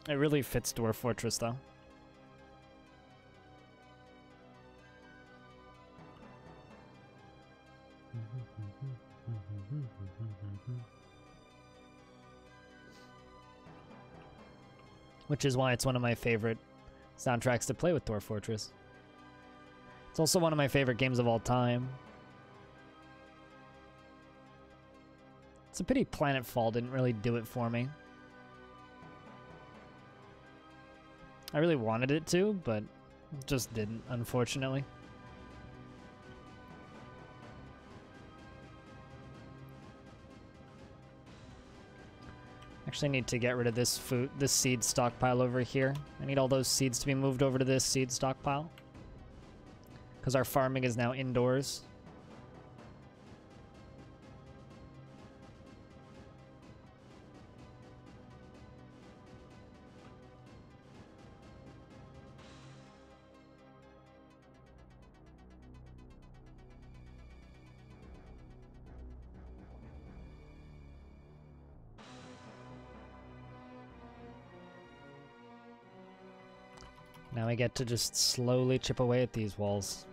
It really fits Dwarf Fortress, though. Which is why it's one of my favorite soundtracks to play with Dwarf Fortress. It's also one of my favorite games of all time. It's a pity Planetfall didn't really do it for me. I really wanted it to, but it just didn't, unfortunately. actually need to get rid of this seed stockpile over here. I need all those seeds to be moved over to this seed stockpile. Because our farming is now indoors. Now I get to just slowly chip away at these walls.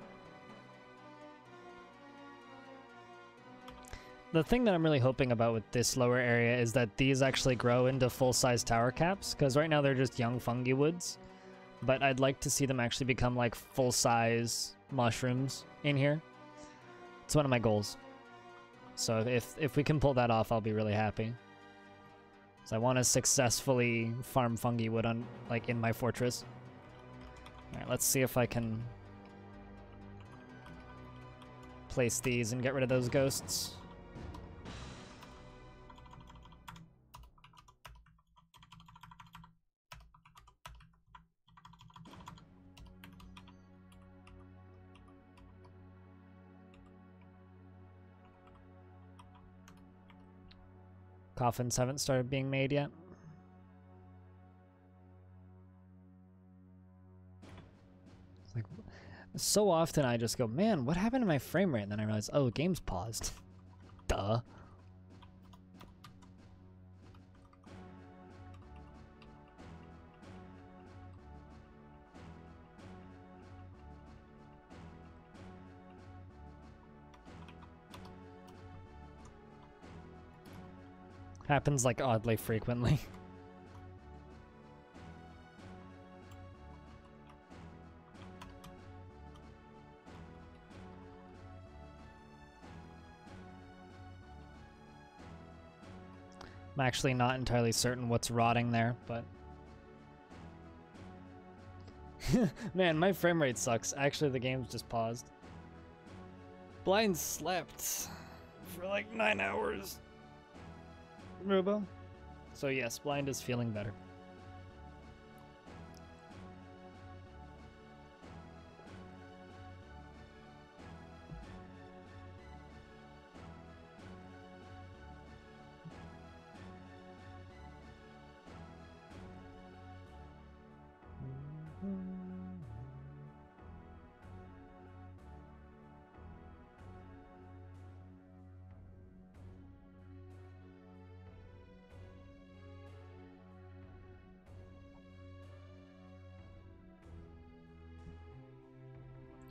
The thing that I'm really hoping about with this lower area is that these actually grow into full-size tower caps, because right now they're just young fungi woods. But I'd like to see them actually become like full-size mushrooms in here. It's one of my goals. So if we can pull that off, I'll be really happy. So I want to successfully farm fungi wood on like in my fortress. Alright, let's see if I can place these and get rid of those ghosts. Coffins haven't started being made yet. Like, so often I just go, man, what happened to my frame rate? And then I realize, oh, game's paused. Duh. Happens like oddly frequently. I'm actually not entirely certain what's rotting there, but... Man, my frame rate sucks. Actually, the game's just paused. Blind slept for like 9 hours. Robo? So yes, Blind is feeling better.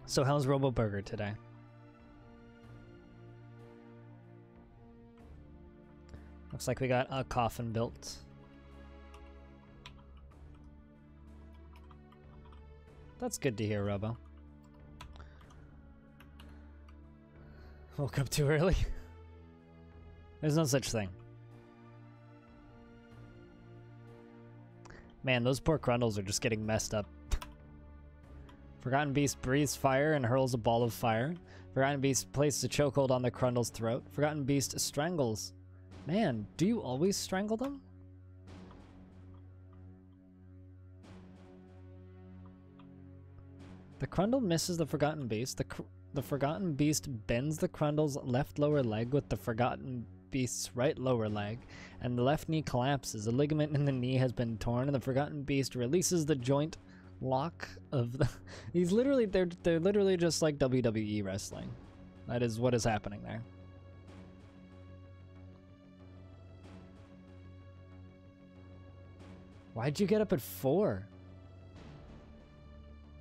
So how's Robo Burger today? Looks like we got a coffin built. That's good to hear, Robo. Woke up too early? There's no such thing. Man, those poor Crundles are just getting messed up. Forgotten Beast breathes fire and hurls a ball of fire. Forgotten Beast places a chokehold on the Crundle's throat. Forgotten Beast strangles. Man, do you always strangle them? The Crundle misses the Forgotten Beast. The Forgotten Beast bends the Crundle's left lower leg with the Forgotten Beast's right lower leg, and the left knee collapses. A ligament in the knee has been torn, and the Forgotten Beast releases the joint lock of the... They're literally just like WWE wrestling. That is what is happening there. Why'd you get up at 4?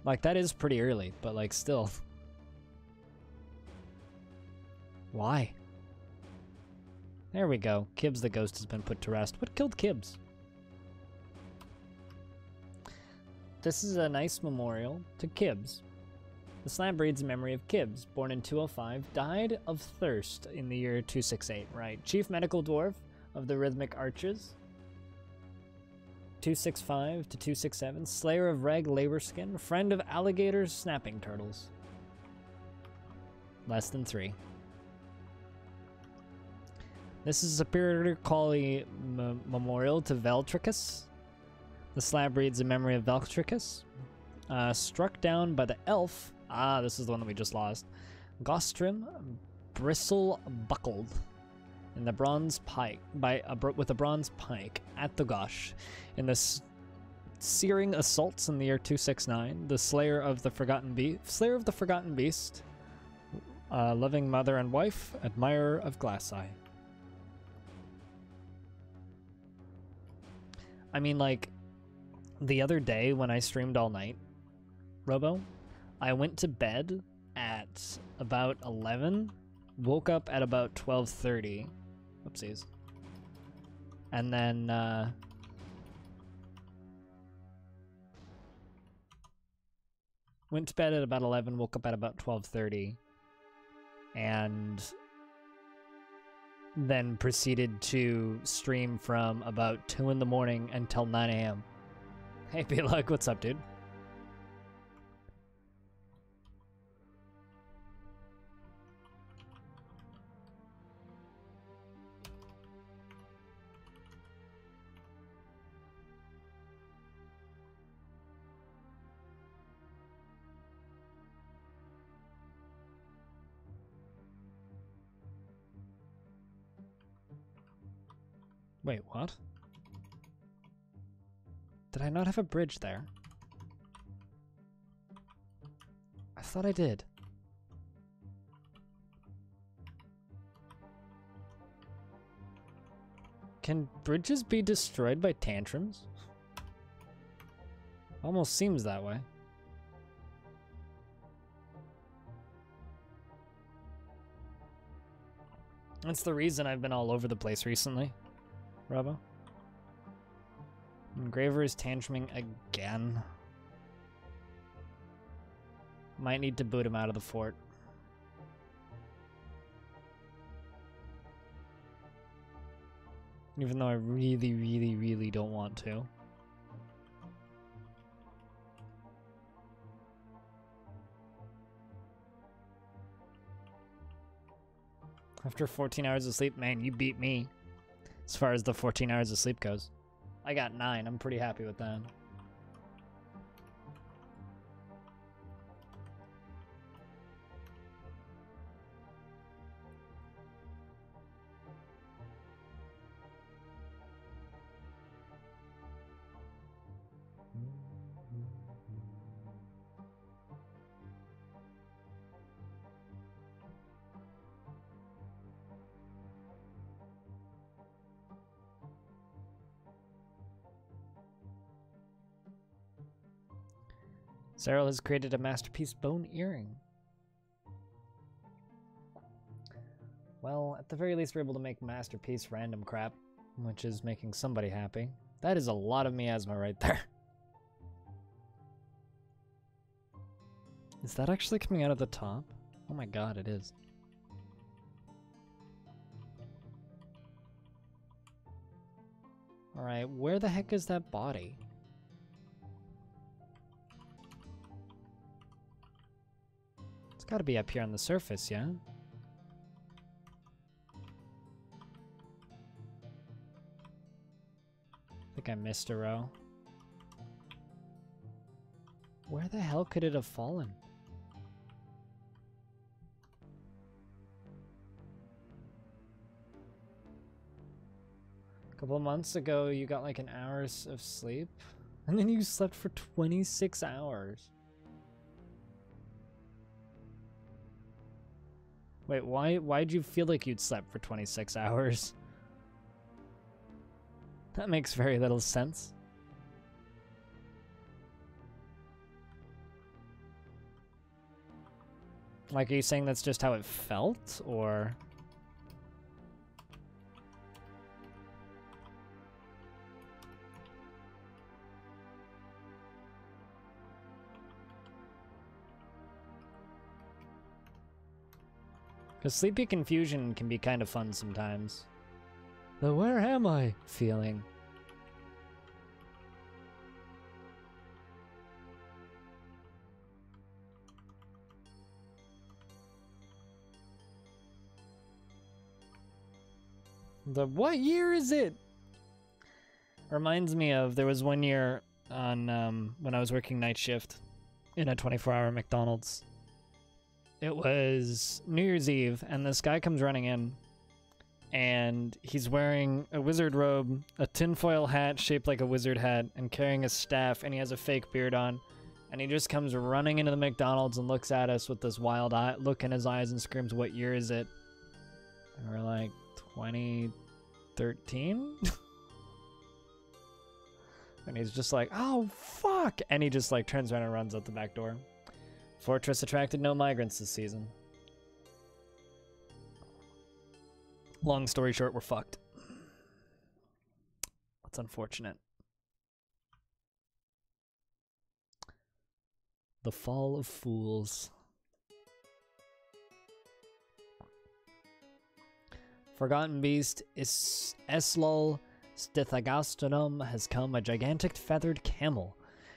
Like, that is pretty early, but like, still. Why? There we go. Kibbs the ghost has been put to rest. What killed Kibbs? This is a nice memorial to Kibbs. The slab reads in memory of Kibbs, born in 205, died of thirst in the year 268, right? Chief Medical Dwarf of the Rhythmic Arches, 265 to 267, Slayer of Reg Laborskin, friend of alligators, snapping turtles. Less than 3. This is a periodically memorial to Veltricus. The slab reads in memory of Veltricus, struck down by the elf. Ah, this is the one that we just lost. Gostrim, bristle buckled, in the bronze pike with a bronze pike at the Gosh, in the searing assaults in the year 269. The Slayer of the Forgotten Beast, loving mother and wife, admirer of Glasseye. I mean, like, the other day when I streamed all night, Robo, I went to bed at about 11, woke up at about 12:30. Whoopsies. And then, went to bed at about 11, woke up at about 12:30, and then proceeded to stream from about 2 in the morning until 9 a.m. Hey, B-Luck, what's up, dude? Wait, what? Did I not have a bridge there? I thought I did. Can bridges be destroyed by tantrums? Almost seems that way. That's the reason I've been all over the place recently, Robo. Engraver is tantruming again. Might need to boot him out of the fort. Even though I really, really, really don't want to. After 14 hours of sleep, man, you beat me. As far as the 14 hours of sleep goes. I got 9. I'm pretty happy with that. Cyril has created a masterpiece bone earring. Well, at the very least, we're able to make masterpiece random crap, which is making somebody happy. That is a lot of miasma right there. Is that actually coming out of the top? Oh my god, it is. Alright, where the heck is that body? It's gotta be up here on the surface, yeah? I think I missed a row. Where the hell could it have fallen? A couple of months ago, you got like an hour of sleep, and then you slept for 26 hours. Wait, why'd you feel like you'd slept for 26 hours? That makes very little sense. Like, are you saying that's just how it felt, or? Because sleepy confusion can be kind of fun sometimes. The where am I feeling. The what year is it? Reminds me of, there was one year on when I was working night shift in a 24-hour McDonald's. It was New Year's Eve, and this guy comes running in, and he's wearing a wizard robe, a tinfoil hat shaped like a wizard hat, and carrying a staff, and he has a fake beard on. And he just comes running into the McDonald's and looks at us with this wild eye, look in his eyes and screams, "What year is it?" And we're like, 2013? And he's just like, "Oh, fuck!" And he just like turns around and runs out the back door. Fortress attracted no migrants this season. Long story short, we're fucked. That's unfortunate. The Fall of Fools. Forgotten Beast is Eslol Stithagastronum has come, a gigantic feathered camel.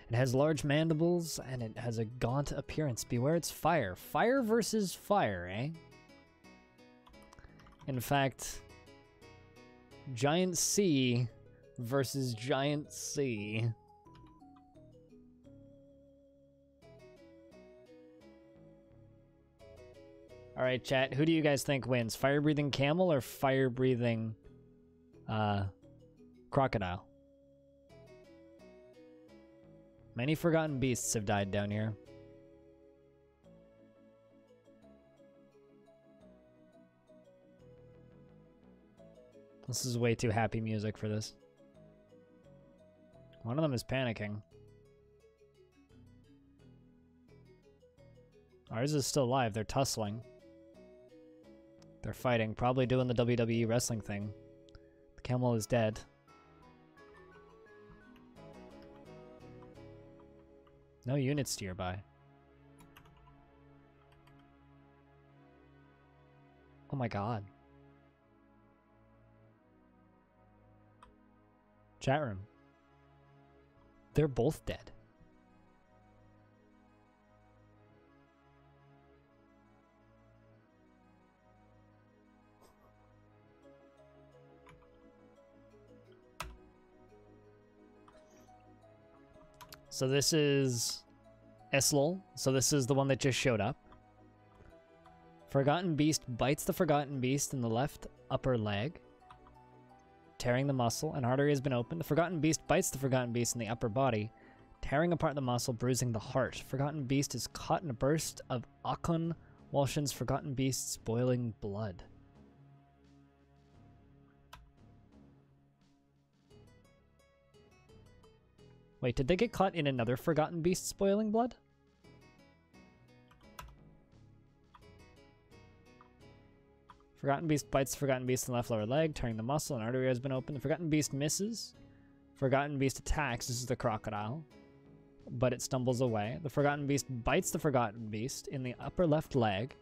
It has large mandibles and it has a gaunt appearance. Beware its fire. Fire versus fire, eh? In fact, Giant Sea versus Giant Sea. All right, chat. Who do you guys think wins? Fire-breathing camel or fire-breathing crocodile? Many forgotten beasts have died down here. This is way too happy music for this. One of them is panicking. Ours is still alive. They're tussling. They're fighting, probably doing the WWE wrestling thing. The camel is dead. No units nearby. Oh my god. Chat room. They're both dead. So this is Eslol. So this is the one that just showed up. Forgotten Beast bites the Forgotten Beast in the left upper leg, tearing the muscle. An artery has been opened. The Forgotten Beast bites the Forgotten Beast in the upper body, tearing apart the muscle, bruising the heart. Forgotten Beast is caught in a burst of Akon Walshin's Forgotten Beast's boiling blood. Wait, did they get caught in another Forgotten Beast's boiling blood? Forgotten Beast bites the Forgotten Beast in the left lower leg, tearing the muscle. An artery has been opened. The Forgotten Beast misses. Forgotten Beast attacks. This is the crocodile. But it stumbles away. The Forgotten Beast bites the Forgotten Beast in the upper left leg,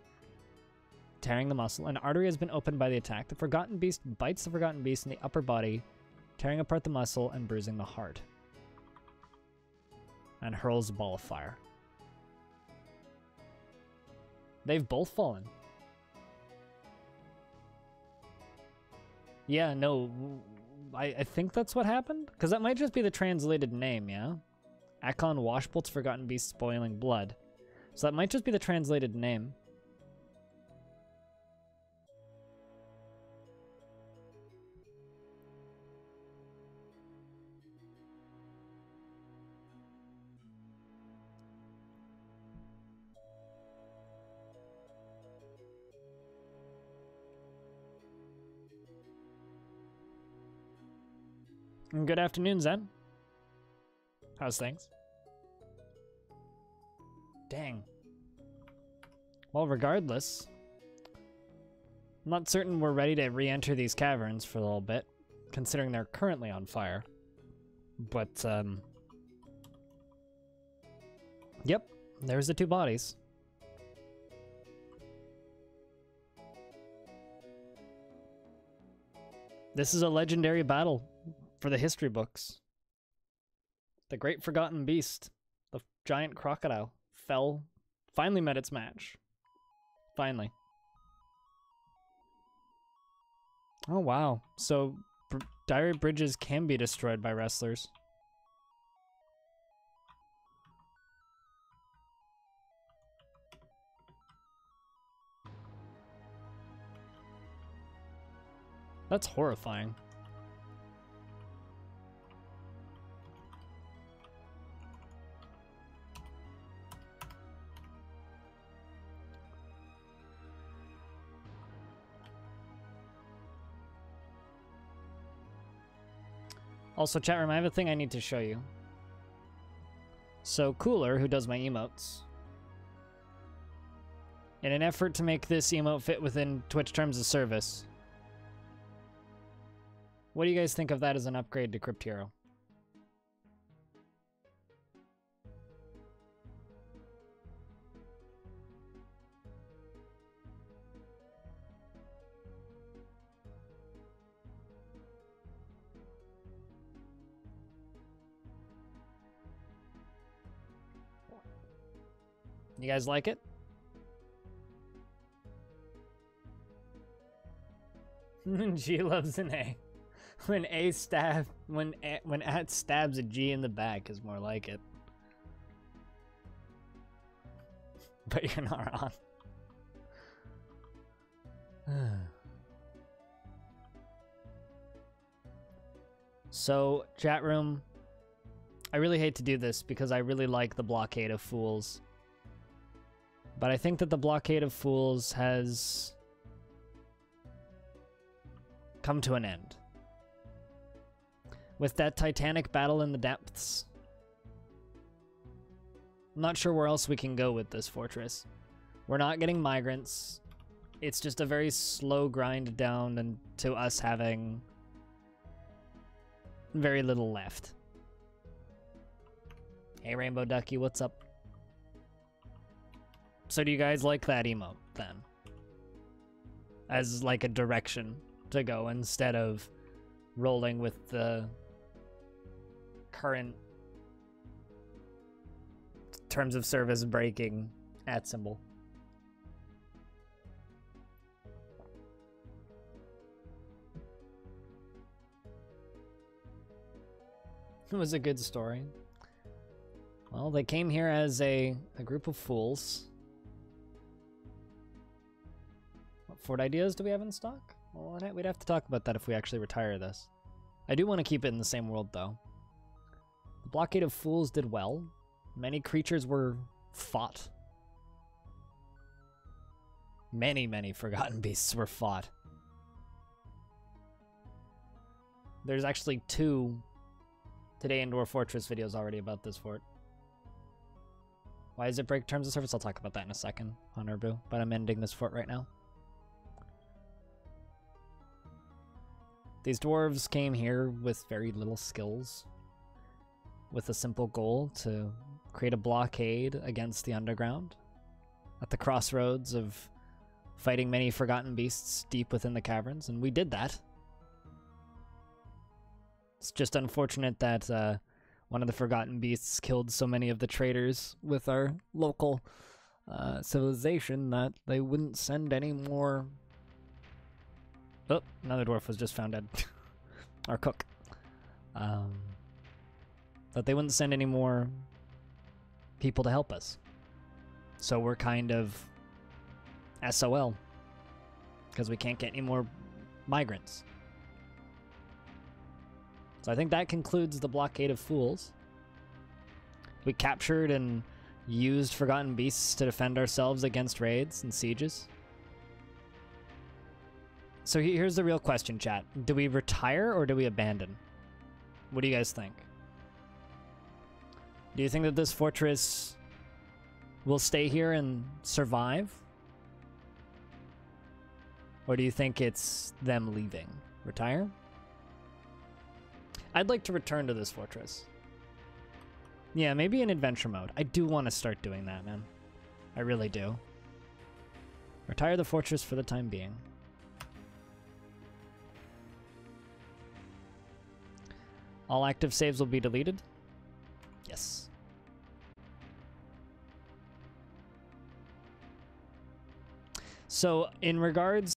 tearing the muscle. An artery has been opened by the attack. The Forgotten Beast bites the Forgotten Beast in the upper body, tearing apart the muscle and bruising the heart. And hurls a ball of fire. They've both fallen. Yeah, no, I think that's what happened? Because that might just be the translated name, yeah? Akon Washbolt's Forgotten Beast Boiling Blood. So that might just be the translated name. Good afternoon, Zen. How's things? Dang. Well, regardless, I'm not certain we're ready to re-enter these caverns for a little bit, considering they're currently on fire. But, yep, there's the two bodies. This is a legendary battle for the history books. The Great Forgotten Beast, the giant crocodile, finally met its match. Finally. Oh, wow. So, dire bridges can be destroyed by wrestlers. That's horrifying. Also, chat room, I have a thing I need to show you. So, Cooler, who does my emotes, in an effort to make this emote fit within Twitch terms of service, what do you guys think of that as an upgrade to Crypt Hero? You guys like it? G loves an A. When at stabs a G in the back is more like it. But you're not on. So, chat room, I really hate to do this because I really like the Blockade of Fools. But I think that the Blockade of Fools has come to an end. With that titanic battle in the depths, I'm not sure where else we can go with this fortress. We're not getting migrants. It's just a very slow grind down and to us having very little left. Hey, Rainbow Ducky, what's up? So do you guys like that emote, then? As, like, a direction to go instead of rolling with the current terms of service breaking @ symbol. It was a good story. Well, they came here as a group of fools. What fort ideas do we have in stock? Well, we'd have to talk about that if we actually retire this. I do want to keep it in the same world, though. The Blockade of Fools did well. Many creatures were fought. Many Forgotten Beasts were fought. There's actually 2 Today in Dwarf Fortress videos already about this fort. Why does it break terms of service? I'll talk about that in a second on Urbu, but I'm ending this fort right now. These dwarves came here with very little skills, with a simple goal to create a blockade against the underground, at the crossroads of fighting many forgotten beasts deep within the caverns, and we did that. It's just unfortunate that one of the forgotten beasts killed so many of the traders with our local civilization that they wouldn't send any more. Oh, another dwarf was just found dead. Our cook. That they wouldn't send any more people to help us. So we're kind of SOL. Because we can't get any more migrants. So I think that concludes the Blockade of Fools. We captured and used Forgotten Beasts to defend ourselves against raids and sieges. So here's the real question, chat. Do we retire or do we abandon? What do you guys think? Do you think that this fortress will stay here and survive? Or do you think it's them leaving? Retire? I'd like to return to this fortress. Yeah, maybe in adventure mode. I do want to start doing that, man. I really do. Retire the fortress for the time being. All active saves will be deleted? Yes. So, in regards